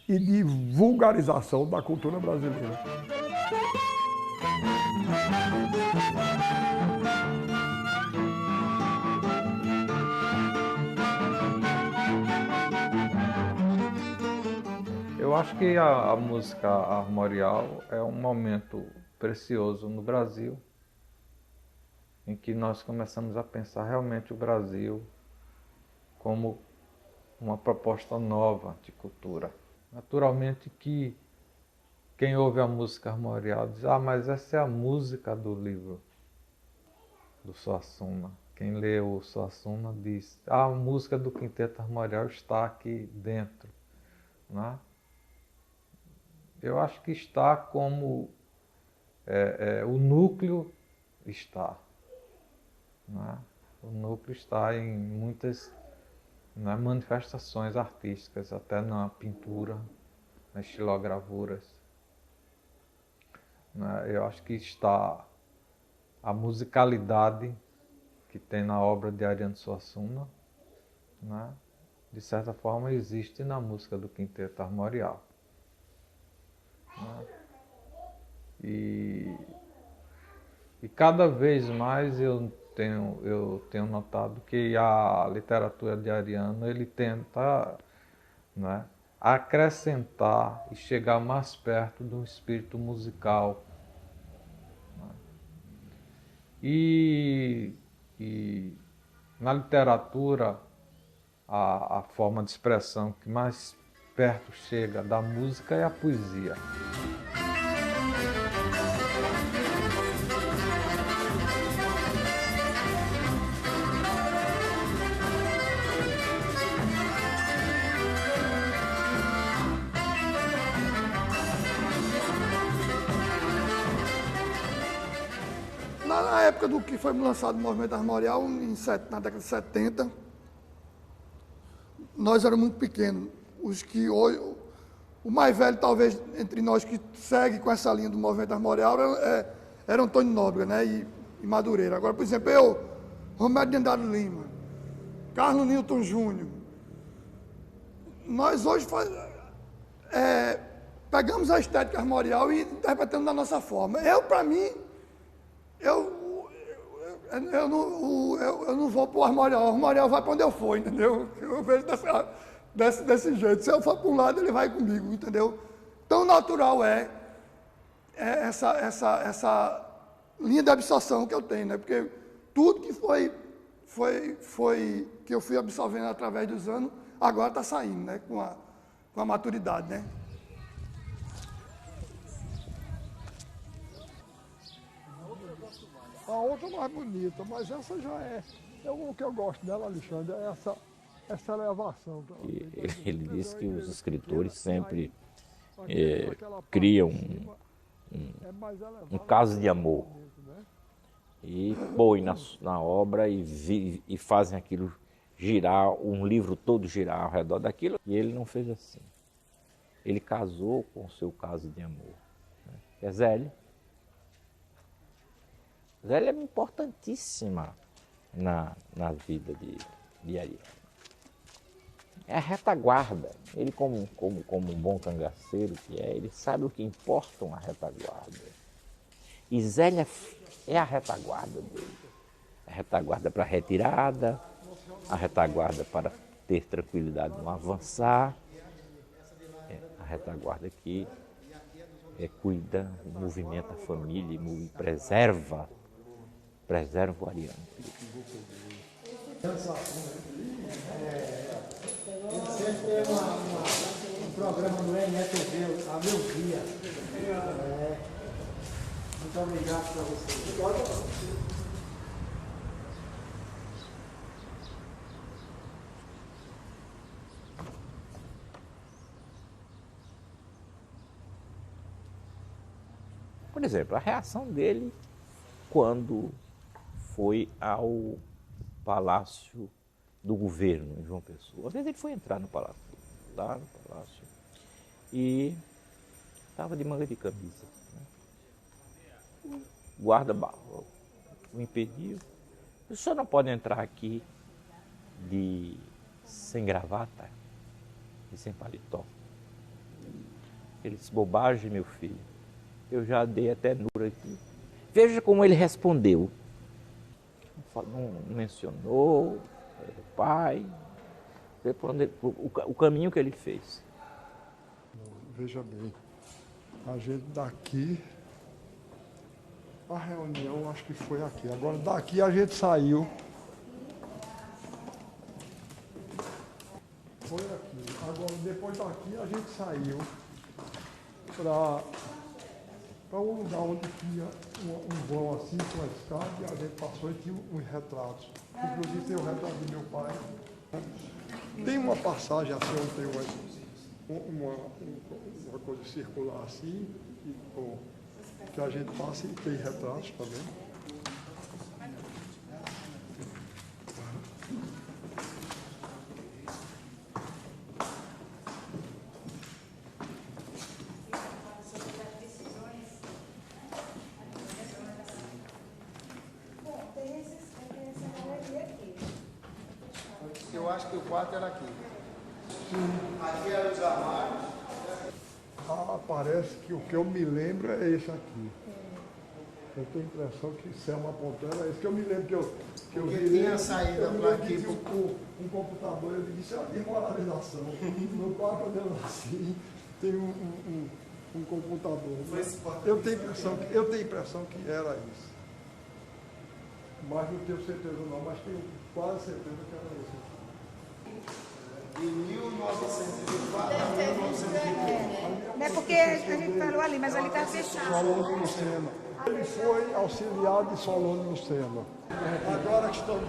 e de vulgarização da cultura brasileira. Eu acho que a música armorial é um momento precioso no Brasil, em que nós começamos a pensar realmente o Brasil como uma proposta nova de cultura. Naturalmente que quem ouve a música armorial diz: ah, mas essa é a música do livro do Suassuna. Quem lê o Suassuna diz: ah, a música do Quinteto Armorial está aqui dentro, né? Eu acho que está como o núcleo está. Né? O núcleo está em muitas manifestações artísticas, até na pintura, nas estilogravuras. Né? Eu acho que está a musicalidade que tem na obra de Ariano Suassuna, né? De certa forma existe na música do Quinteto Armorial. Né? E cada vez mais eu tenho notado que a literatura de Ariano ele tenta, né, acrescentar e chegar mais perto de um espírito musical. Né? E na literatura, a forma de expressão que mais perto chega da música é a poesia. Na época do que foi lançado o movimento armorial, na década de 70, nós éramos muito pequenos. Os que hoje, o mais velho, talvez, entre nós que segue com essa linha do movimento armorial era Antônio Nóbrega, né? E Madureira. Agora, por exemplo, eu, Romero de Andrade Lima, Carlos Newton Júnior, nós hoje pegamos a estética armorial e interpretamos da nossa forma. Para mim, eu não vou para o armorial vai para onde eu for, entendeu? Eu vejo desse jeito. Se eu for para um lado, ele vai comigo, entendeu? Tão natural é essa linha de absorção que eu tenho, né? Porque tudo que que eu fui absorvendo através dos anos, agora está saindo, né? Com a maturidade, né? A outra mais bonita, mas essa já o que eu gosto dela, Alexandre, é essa elevação. Ele disse que os escritores sempre criam um caso de amor e põem na obra e fazem aquilo girar, um livro todo girar ao redor daquilo. E ele não fez assim. Ele casou com o seu caso de amor, né? Que é Zélia. Zélia é importantíssima na vida de Ariano. É a retaguarda. Ele, como um bom cangaceiro que ele sabe o que importa uma retaguarda. E Zélia é a retaguarda dele. A retaguarda para a retirada, a retaguarda para ter tranquilidade no avançar, a retaguarda que cuida, movimenta a família e preserva o Ariano. Ele sempre tem um programa no NETV, a meu dia. Muito obrigado para você. Por exemplo, a reação dele quando foi ao Palácio do Governo, em João Pessoa. Às vezes ele foi entrar no palácio, lá no palácio, e estava de manga de camisa. Né? O guarda o impediu. O senhor não pode entrar aqui sem gravata e sem paletó. Ele disse, bobagem, meu filho. Eu já dei até nura aqui. Veja como ele respondeu. Não mencionou o pai, o caminho que ele fez. Veja bem, a gente daqui, a reunião acho que foi aqui. Agora daqui a gente saiu. Foi aqui. Agora depois daqui a gente saiu para um lugar onde tinha um vão assim, com a escada, e a gente passou e tinha uns retratos. Inclusive tem o retrato do meu pai. Tem uma passagem assim, onde tem uma coisa circular assim, que a gente passa e tem retratos também. Eu acho que o quarto era aqui. Aqui eram os armários. Parece que o que eu me lembro é esse aqui. Eu tenho a impressão que Selma Pontana é esse que eu me lembro que eu Porque virei, tinha saído para aqui. Um computador, eu disse, a desmoralização. No quarto onde eu nasci, tem um computador. Eu tenho a impressão que era isso. Mas não tenho certeza não, mas tenho quase certeza que era isso. De 1904 a 1903. Não é porque a gente falou ali, mas ali está fechado. Solano Lucena. Ele foi auxiliar de Solano Lucena. Agora que estamos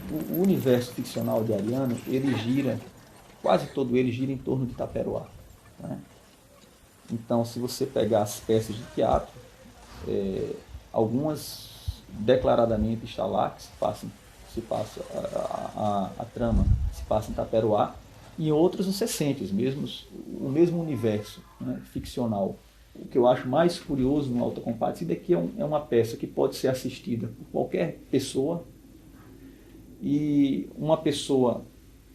O universo ficcional de Ariano, ele gira, quase todo ele gira em torno de Taperoá, né? Então, se você pegar as peças de teatro, algumas declaradamente Xalá, que a trama se passa em Taperoá, e outros nos Sessentes, o mesmo universo, né, ficcional. O que eu acho mais curioso no Auto da Compadecida é que é uma peça que pode ser assistida por qualquer pessoa, e uma pessoa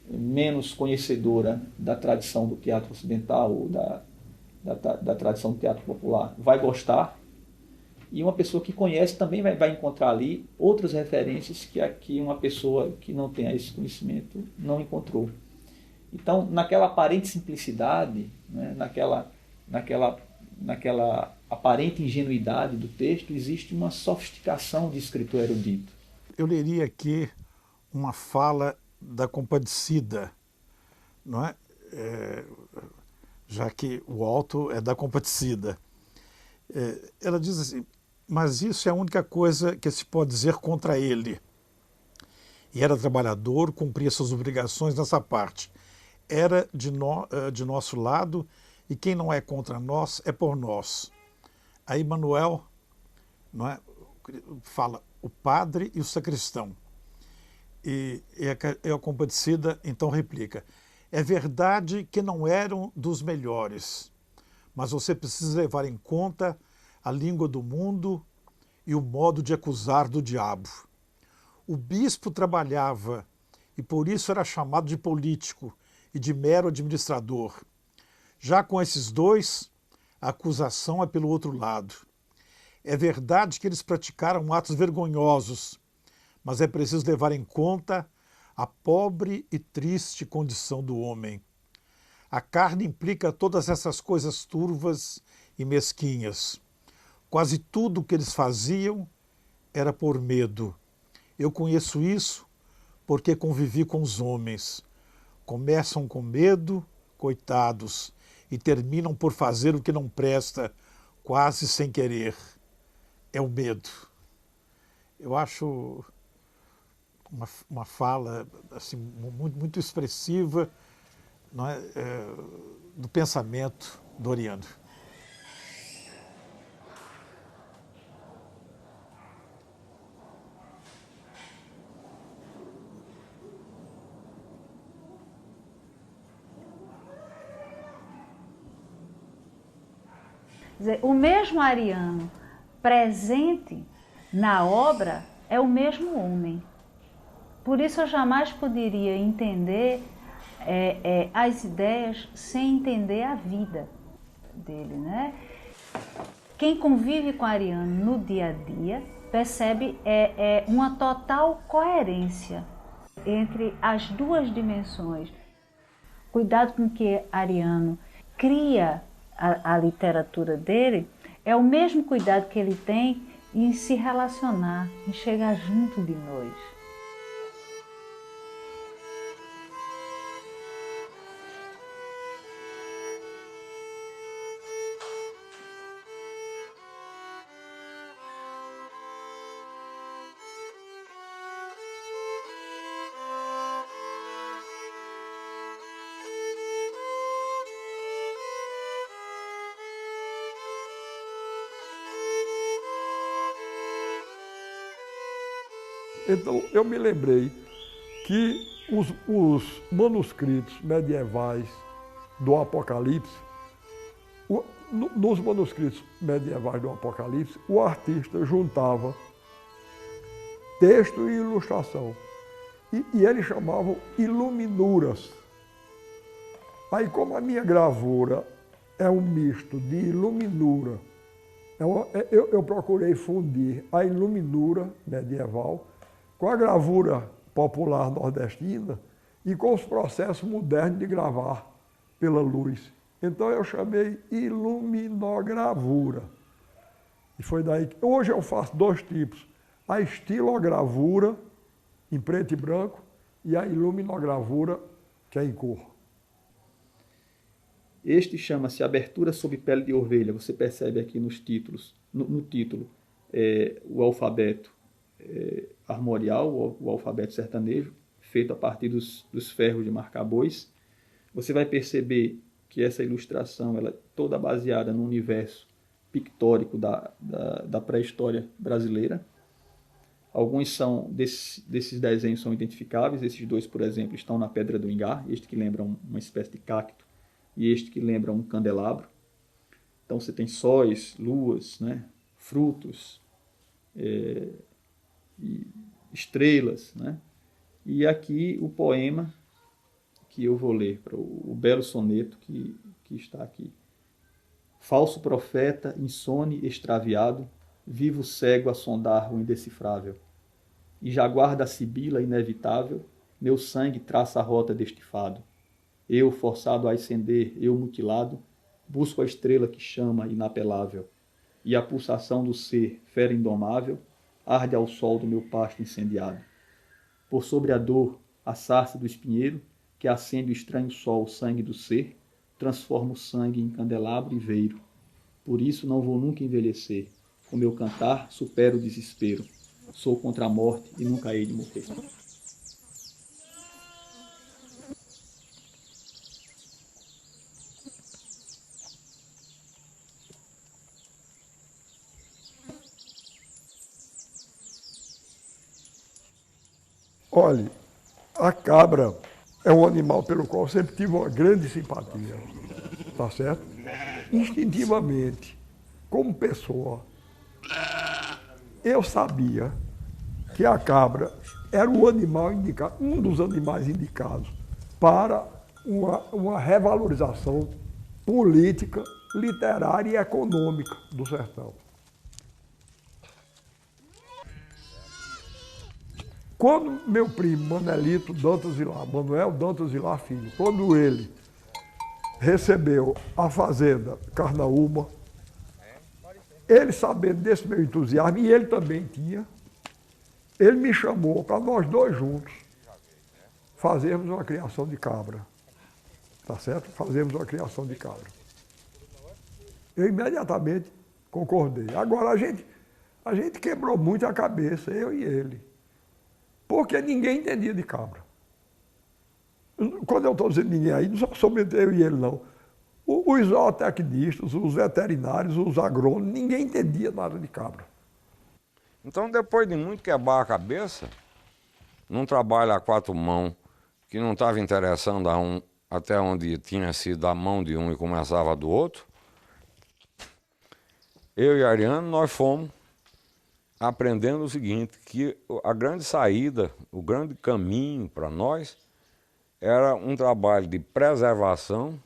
menos conhecedora da tradição do teatro ocidental ou da tradição do teatro popular vai gostar, e uma pessoa que conhece também vai encontrar ali outras referências que uma pessoa que não tem esse conhecimento não encontrou. Então, naquela aparente simplicidade, né, naquela aparente ingenuidade do texto, existe uma sofisticação de escritor erudito. Eu leria aqui uma fala da Compadecida, não é? Já que o Alto é da Compadecida. Ela diz assim, mas isso é a única coisa que se pode dizer contra ele. E era trabalhador, cumpria suas obrigações nessa parte. Era de nosso lado, e quem não é contra nós é por nós. Aí Manuel, não é, fala o padre e o sacristão. E a Compadecida então replica, é verdade que não eram dos melhores, mas você precisa levar em conta a língua do mundo e o modo de acusar do diabo. O bispo trabalhava e por isso era chamado de político e de mero administrador. Já com esses dois, a acusação é pelo outro lado. É verdade que eles praticaram atos vergonhosos, mas é preciso levar em conta a pobre e triste condição do homem. A carne implica todas essas coisas turvas e mesquinhas. Quase tudo o que eles faziam era por medo. Eu conheço isso porque convivi com os homens. Começam com medo, coitados, e terminam por fazer o que não presta, quase sem querer. É o medo. Eu acho uma fala assim, muito expressiva, não é, do pensamento do Ariano. Quer dizer, o mesmo Ariano presente na obra é o mesmo homem. Por isso eu jamais poderia entender as ideias sem entender a vida dele, né? Quem convive com Ariano no dia a dia percebe uma total coerência entre as duas dimensões. Cuidado com que Ariano cria a literatura dele É o mesmo cuidado que ele tem em se relacionar, em chegar junto de nós. Então, eu me lembrei que os manuscritos medievais do Apocalipse, nos manuscritos medievais do Apocalipse, o artista juntava texto e ilustração. E ele chamava iluminuras. Aí, como a minha gravura é um misto de iluminura, eu procurei fundir a iluminura medieval com a gravura popular nordestina e com os processos modernos de gravar pela luz. Então eu chamei iluminogravura. E foi daí que hoje eu faço dois tipos, a estilogravura em preto e branco e a iluminogravura que é em cor. Este chama-se Abertura sob Pele de Ovelha. Você percebe aqui nos títulos, no título, o alfabeto armorial, o alfabeto sertanejo, feito a partir dos ferros de marcar bois. Você vai perceber que essa ilustração ela é toda baseada no universo pictórico da pré-história brasileira. Alguns desses desenhos são identificáveis. Esses dois, por exemplo, estão na Pedra do Ingá, este que lembra uma espécie de cacto e este que lembra um candelabro. Então você tem sóis, luas, né, frutos, e estrelas, né? E aqui o poema que eu vou ler, o belo soneto que está aqui. Falso profeta, insone, extraviado, vivo cego a sondar o indecifrável. E já guarda a sibila inevitável, meu sangue traça a rota deste fado. Eu, forçado a ascender, eu mutilado, busco a estrela que chama inapelável. E a pulsação do ser, fera indomável, arde ao sol do meu pasto incendiado. Por sobre a dor, a sarça do espinheiro, que acende o estranho sol, o sangue do ser, transforma o sangue em candelabro e veiro. Por isso não vou nunca envelhecer. Com meu cantar, supero o desespero. Sou contra a morte e nunca hei de morrer. Olhe, a cabra é um animal pelo qual eu sempre tive uma grande simpatia, tá certo? Instintivamente, como pessoa, eu sabia que a cabra era o animal indicado, um dos animais indicados para uma revalorização política, literária e econômica do sertão. Quando meu primo Manelito Dantas Vilar, Manuel Dantas Vilar Filho, quando ele recebeu a fazenda Carnaúma, ele sabendo desse meu entusiasmo, e ele também tinha, ele me chamou para nós dois juntos fazermos uma criação de cabra. Tá certo? Fazermos uma criação de cabra. Eu imediatamente concordei. Agora a gente quebrou muito a cabeça, eu e ele. Porque ninguém entendia de cabra. Quando eu estou dizendo ninguém aí, não só somente eu e ele, não. Os zootecnistas, os veterinários, os agrônomos, ninguém entendia nada de cabra. Então, depois de muito quebrar a cabeça, num trabalho a quatro mãos, que não estava interessando até onde tinha sido a mão de um e começava do outro, eu e Ariano, nós fomos aprendendo o seguinte, que a grande saída, o grande caminho para nós era um trabalho de preservação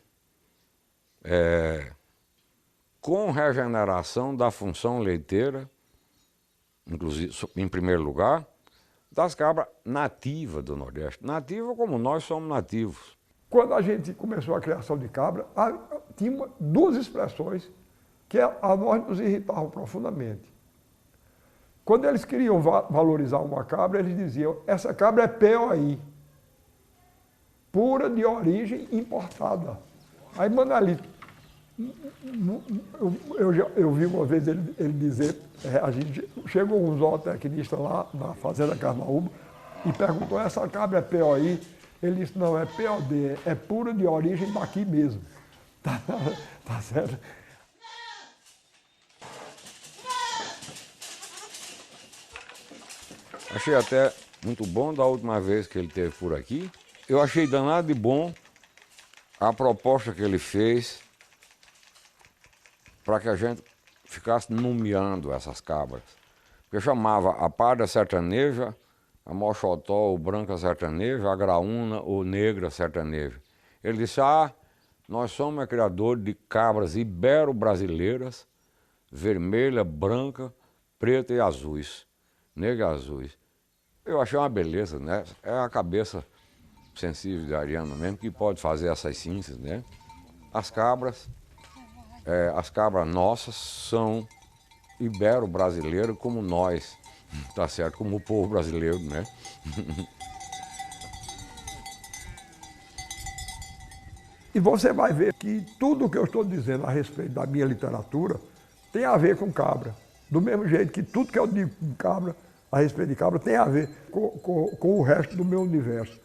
com regeneração da função leiteira, inclusive, em primeiro lugar, das cabras nativas do Nordeste. Nativa como nós somos nativos. Quando a gente começou a criação de cabra, tinha duas expressões que a nós nos irritavam profundamente. Quando eles queriam valorizar uma cabra, eles diziam, essa cabra é POI, pura de origem importada. Aí, Manelito, eu vi uma vez ele dizer, a gente chegou um zootecnista lá na Fazenda Carnaúba e perguntou, essa cabra é POI? Ele disse, não, é POD, é pura de origem daqui mesmo. Tá certo? Achei até muito bom da última vez que ele esteve por aqui. Eu achei danado de bom a proposta que ele fez para que a gente ficasse nomeando essas cabras. Porque chamava a parda sertaneja, a mochotó ou branca sertaneja, a graúna ou negra sertaneja. Ele disse, nós somos criadores de cabras ibero-brasileiras, vermelha, branca, preta e azuis, negra e azuis. Eu achei uma beleza, né? É a cabeça sensível de Ariano mesmo que pode fazer essas síntese, né? As cabras nossas são ibero-brasileiras como nós, tá certo? Como o povo brasileiro, né? E você vai ver que tudo o que eu estou dizendo a respeito da minha literatura tem a ver com cabra. Do mesmo jeito que tudo que eu digo com cabra, a respeito de cabra, tem a ver com o resto do meu universo.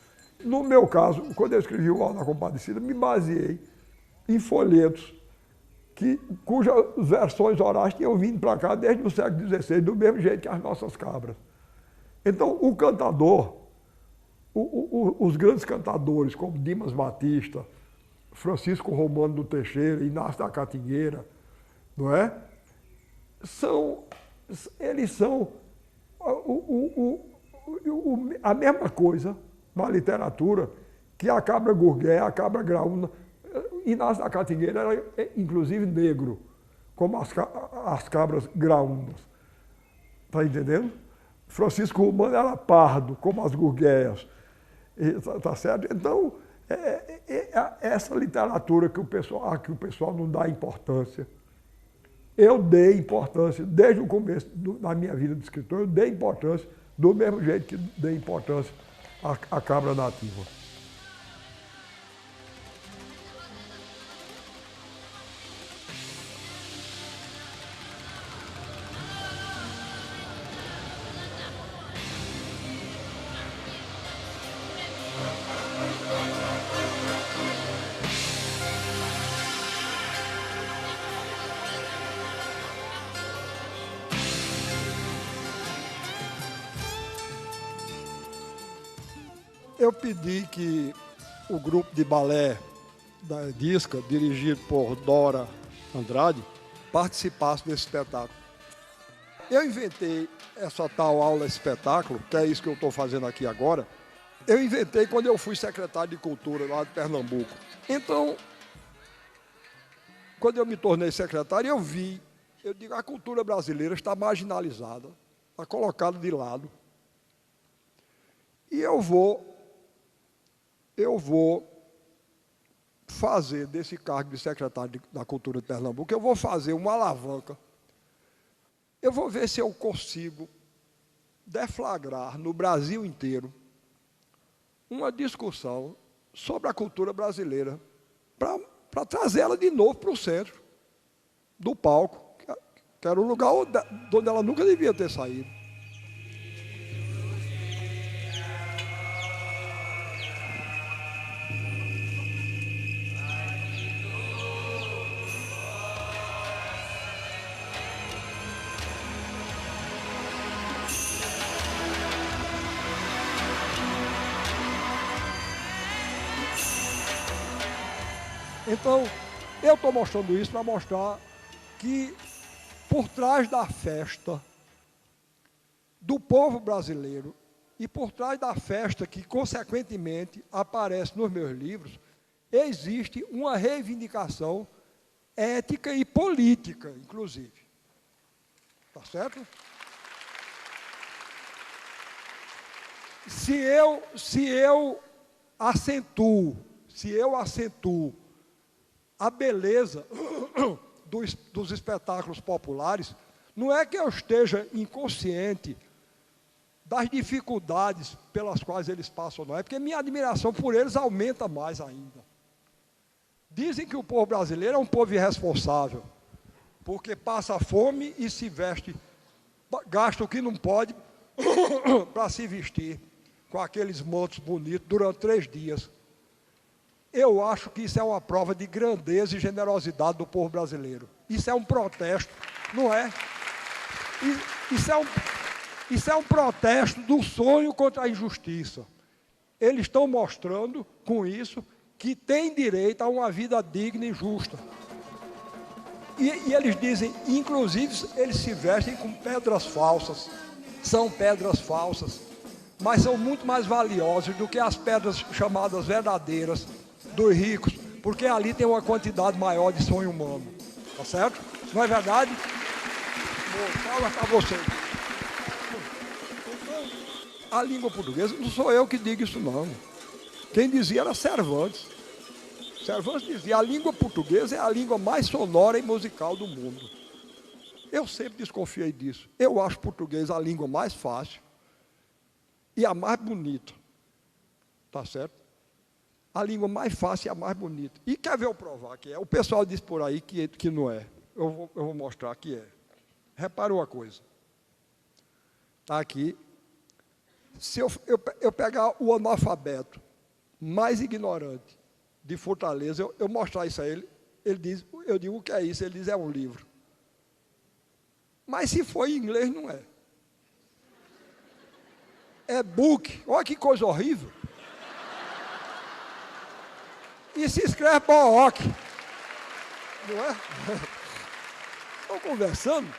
No meu caso, quando eu escrevi o Alto da Compadecida, me baseei em folhetos cujas versões orais tinham vindo para cá desde o século XVI, do mesmo jeito que as nossas cabras. Então, o cantador, os grandes cantadores, como Dimas Batista, Francisco Romano do Teixeira, Inácio da Catingueira, não é? Eles são a mesma coisa na literatura que a cabra gurgué, a cabra graúna. Inácio da Catingueira era, inclusive, negro, como as cabras graúnas. Está entendendo? Francisco Romano era pardo, como as gurguéias. Tá certo? Então, essa literatura que o pessoal não dá importância. Eu dei importância, desde o começo da minha vida de escritor, eu dei importância, do mesmo jeito que dei importância à cabra nativa. Eu pedi que o grupo de balé da Edisca, dirigido por Dora Andrade, participasse desse espetáculo. Eu inventei essa tal aula espetáculo, que é isso que eu estou fazendo aqui agora, eu inventei quando eu fui secretário de Cultura lá de Pernambuco. Então, quando eu me tornei secretário, eu digo, a cultura brasileira está marginalizada, está colocada de lado. E eu vou fazer desse cargo de secretário da Cultura de Pernambuco, eu vou fazer uma alavanca. Eu vou ver se eu consigo deflagrar no Brasil inteiro uma discussão sobre a cultura brasileira, para trazê-la de novo para o centro do palco, que era o lugar onde ela nunca devia ter saído. Então, eu estou mostrando isso para mostrar que, por trás da festa do povo brasileiro e por trás da festa que, consequentemente, aparece nos meus livros, existe uma reivindicação ética e política, inclusive. Tá certo? Se eu acentuo a beleza dos espetáculos populares, não é que eu esteja inconsciente das dificuldades pelas quais eles passam, não é, porque minha admiração por eles aumenta mais ainda. Dizem que o povo brasileiro é um povo irresponsável, porque passa fome e se veste, gasta o que não pode para se vestir com aqueles mantos bonitos durante 3 dias. Eu acho que isso é uma prova de grandeza e generosidade do povo brasileiro. Isso é um protesto, não é? Isso é um protesto do sonho contra a injustiça. Eles estão mostrando, com isso, que têm direito a uma vida digna e justa. E eles dizem, inclusive, eles se vestem com pedras falsas. São pedras falsas, mas são muito mais valiosas do que as pedras chamadas verdadeiras dos ricos, porque ali tem uma quantidade maior de sonho humano. Tá certo? Não é verdade? Fala para vocês. A língua portuguesa, não sou eu que digo isso não. Quem dizia era Cervantes. Cervantes dizia, a língua portuguesa é a língua mais sonora e musical do mundo. Eu sempre desconfiei disso. Eu acho português a língua mais fácil e a mais bonita. Tá certo? A língua mais fácil e a mais bonita. E quer ver eu provar que é? O pessoal diz por aí que não é. Eu vou mostrar que é. Repara uma coisa. Está aqui. Se eu pegar o analfabeto mais ignorante de Fortaleza, eu mostrar isso a ele, ele diz, eu digo, o que é isso? Ele diz, é um livro. Mas se for em inglês, não é. É book. Olha que coisa horrível. E se escreve book. Não é? Estão conversando?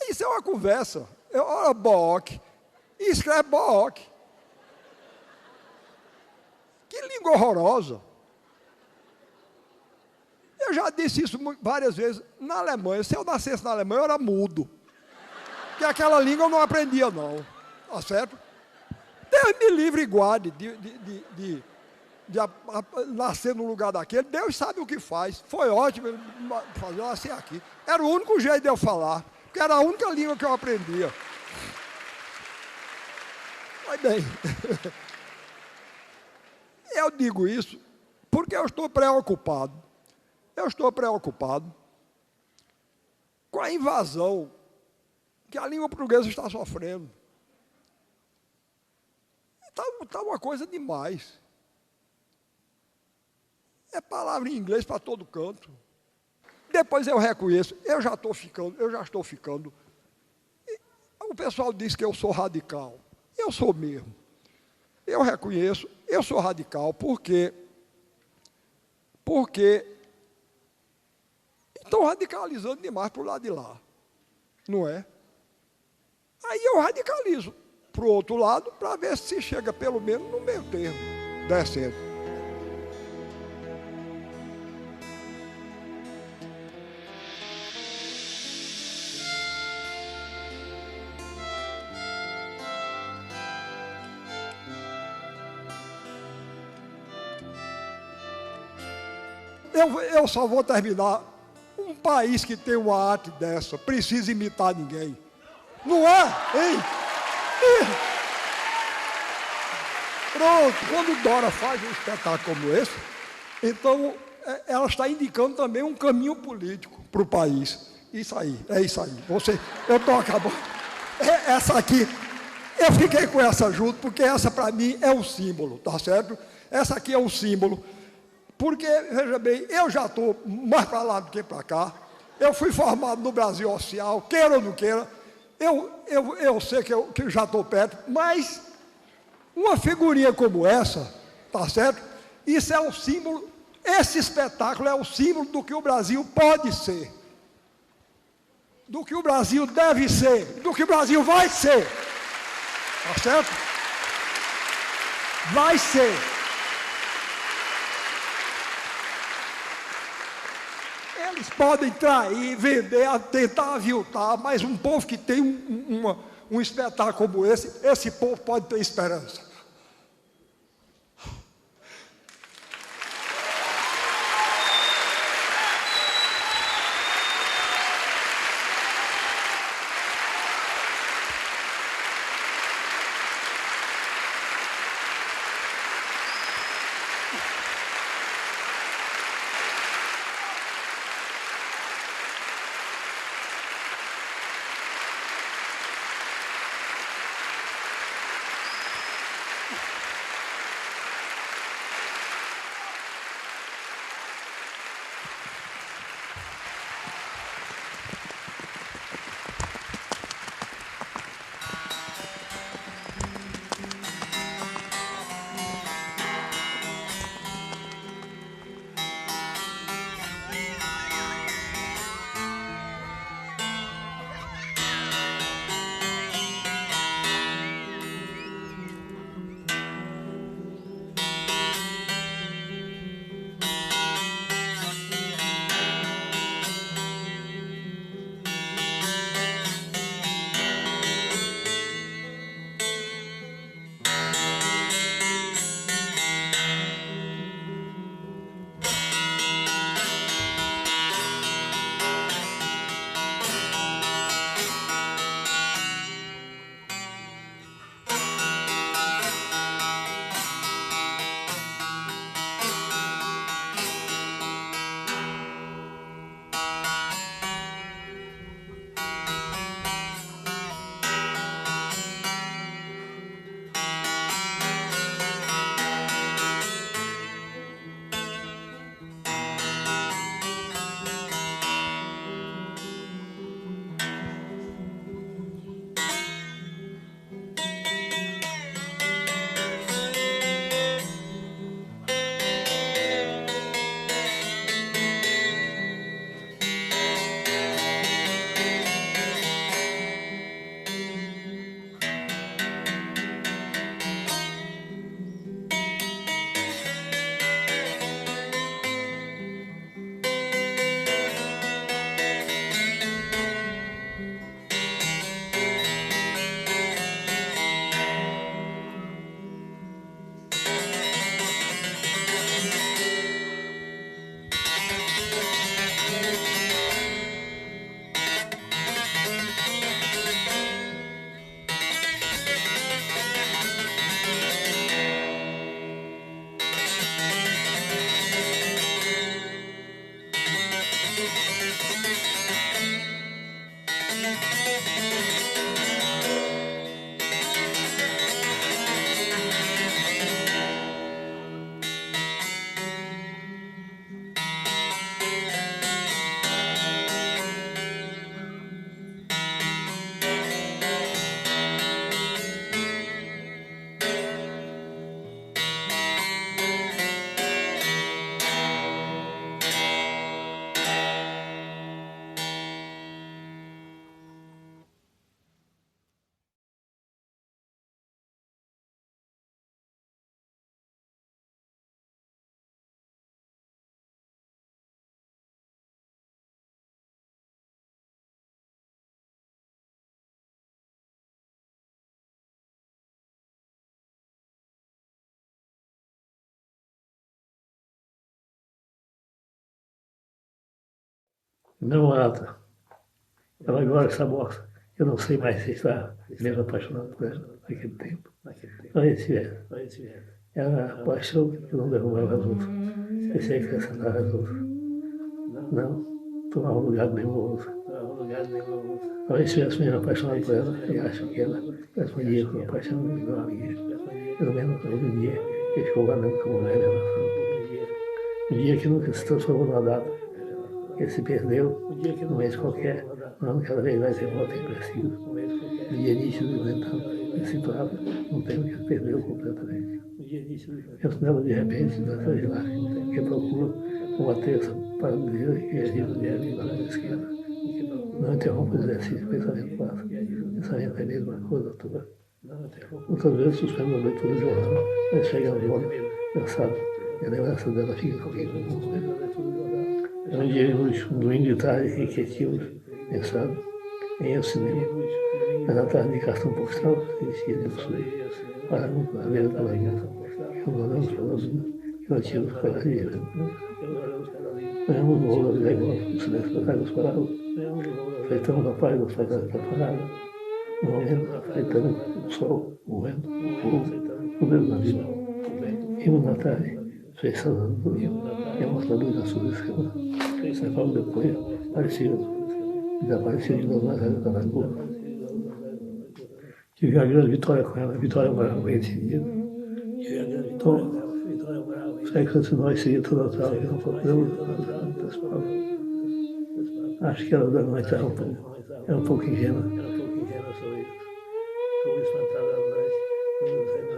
Isso é uma conversa. Olha book. E escreve book. Que língua horrorosa. Eu já disse isso várias vezes na Alemanha. Se eu nascesse na Alemanha, eu era mudo. Porque aquela língua eu não aprendia, não. Tá certo? Deus me livre e guarde de nascer no lugar daquele. Deus sabe o que faz. Foi ótimo fazer eu nascer aqui. Era o único jeito de eu falar. Porque era a única língua que eu aprendia. Mas bem, eu digo isso porque eu estou preocupado. Eu estou preocupado com a invasão que a língua portuguesa está sofrendo. Está uma coisa demais. É palavra em inglês para todo canto. Depois eu reconheço, eu já estou ficando. O pessoal diz que eu sou radical. Eu sou mesmo. Eu reconheço, eu sou radical porque estão radicalizando demais para o lado de lá. Não é? Aí eu radicalizo para o outro lado para ver se chega pelo menos no meio termo, descendo. Eu só vou terminar. Um país que tem uma arte dessa precisa imitar ninguém. Não é? Hein? Pronto, quando Dora faz um espetáculo como esse, então ela está indicando também um caminho político para o país. Isso aí, é isso aí. Eu estou acabando. Essa aqui, eu fiquei com essa junto, porque essa para mim é um símbolo, tá certo? Essa aqui é um símbolo. Porque, veja bem, eu já estou mais para lá do que para cá. Eu fui formado no Brasil Oficial, queira ou não queira. Eu sei que eu já estou perto, mas uma figurinha como essa, tá certo? Isso é um símbolo, esse espetáculo é o símbolo do que o Brasil pode ser. Do que o Brasil deve ser, do que o Brasil vai ser. Tá certo? Vai ser. Eles podem trair, vender, tentar aviltar, mas um povo que tem um espetáculo como esse povo pode ter esperança. namorada. Ela agora está morta. Eu não sei mais se está mesmo apaixonado por ela naquele tempo. Mas tivesse. Era a paixão que não derrubava as outras. Pensei que acrescentava as outras. Não, tomava um lugar nenhum ao outro. Talvez estivesse mesmo apaixonado por ela, e acho que ela respondia com a paixão de uma amiga. Pelo menos no dia que ficou valendo como leve relação. Um dia que nunca se transformou numa data, que se perdeu num mês qualquer, um ano cada vez mais remoto e impreciso. Um dia nítido e lentão, situado num tempo que se perdeu completamente. Penso nela de repente, dessa viagem, que procuro uma terça para dizer que é livre de vida na esquerda. Não interrompa o exercício, pensamento passa. Pensamento é a mesma coisa toda. Muitas vezes suspendo a leitura de jornal, mas chega no ônibus, cansado, e a lembrança dela fica comigo. É um dia inútil, um domingo de tarde, inquietivos, pensado, em ir ao cinema. Mas a tarde de cartão postal, existia de sul, paramos na beira da manhã, e olhamos para nós, que não tínhamos para ir. Olhamos no rolo da vida igual, o silêncio das águas paradas. Freitamos a paz das paisagens da parada. No momento, freitando o sol, o vento, o fogo, o dedo na vida. Rimos na tarde, fechando do rio, e a mostra luz na sua escama. Sai Paulo depois, parecia, desapareceu de novo nas áreas da lagoa. Tive a grande vitória com ela, a vitória moral bem decidida. Então, sexo entre nós seria tão natural que não procuramos outras palavras. Acho que ela não estava um pouco ingênua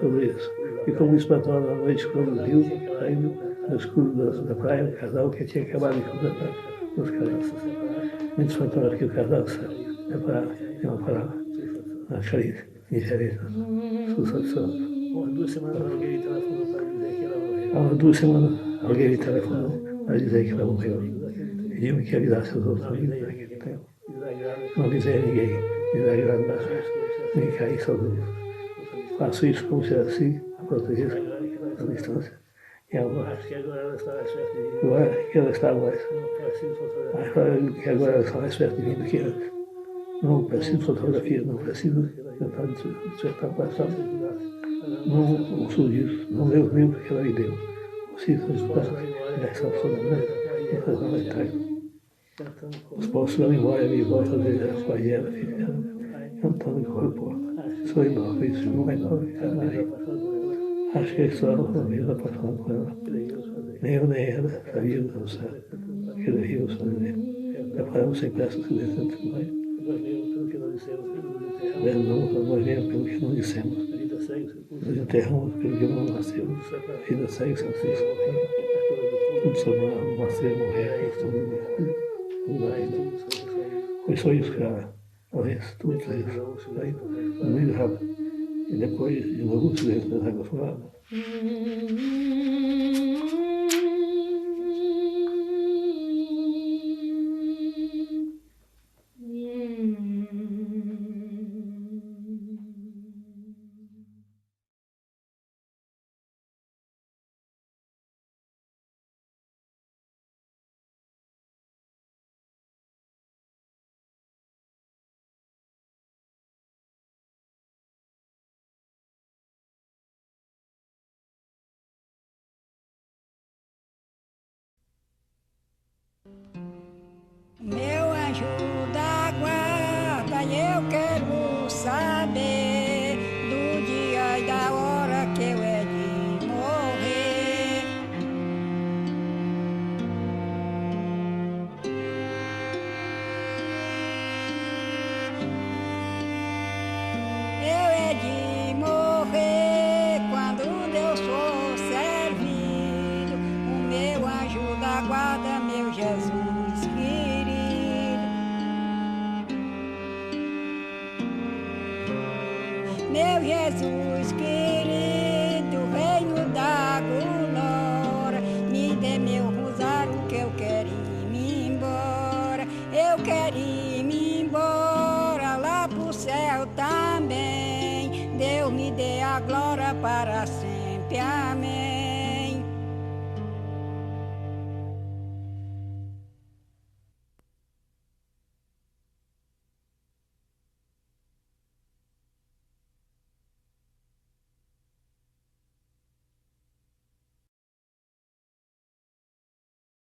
sobre isso. E como espantava na noite quando viu, saindo no escuro da praia, um casal que tinha acabado de completar os carícias. Muito espantava porque o casal saiu, não parava, na carícia, indiferença, suspensão. Há umas 2 semanas alguém me telefonou para dizer que ela morreu. Há umas 2 semanas alguém me telefonou para dizer que ela morreu. Pediu-me que avisasse os outros amigos naquele tempo. Não avisei a ninguém, desagrado da festa, nem caí sozinho. Faço isso como se assim, a protegesse a distância. E agora? Acho que agora ela está mais perto de mim. Agora que ela está mais. Acho que agora ela está mais perto de mim do que antes. Não preciso de fotografia, não preciso tentar despertar o passado. Não uso disso, não leio os livros que ela me deu. Preciso estudar essa solenidade. Os postos da memória me voltam a ver as paielas cantando com o porta. Sou enorme, isso não é enorme, caralho. Acho que a história não mesmo apaixonado por ela. Nem eu nem ela sabíamos ao certo. Aquele rio sozinho. Preparamos sem pressa o silêncio entre nós. Perdão, nós mesmos pelo que não dissemos. Nos enterramos pelo que não nascemos. A vida segue sem ser escorrendo. Tudo sobre uma estrela morrer, foi só isso, cara. Talvez tudo isso. Aí, no meio rápido. E depois, de novo, o silêncio das águas furadas. Meu anjo da guarda, eu quero saber do dia e da hora que eu é de morrer. Eu é de morrer quando Deus for servido. O meu anjo da guarda, meu Jesus. Meu Jesus querido, reino da glória, me dê meu rosário que eu quero ir-me embora. Eu quero ir-me embora lá pro céu também. Deus me dê a glória para sempre, amém.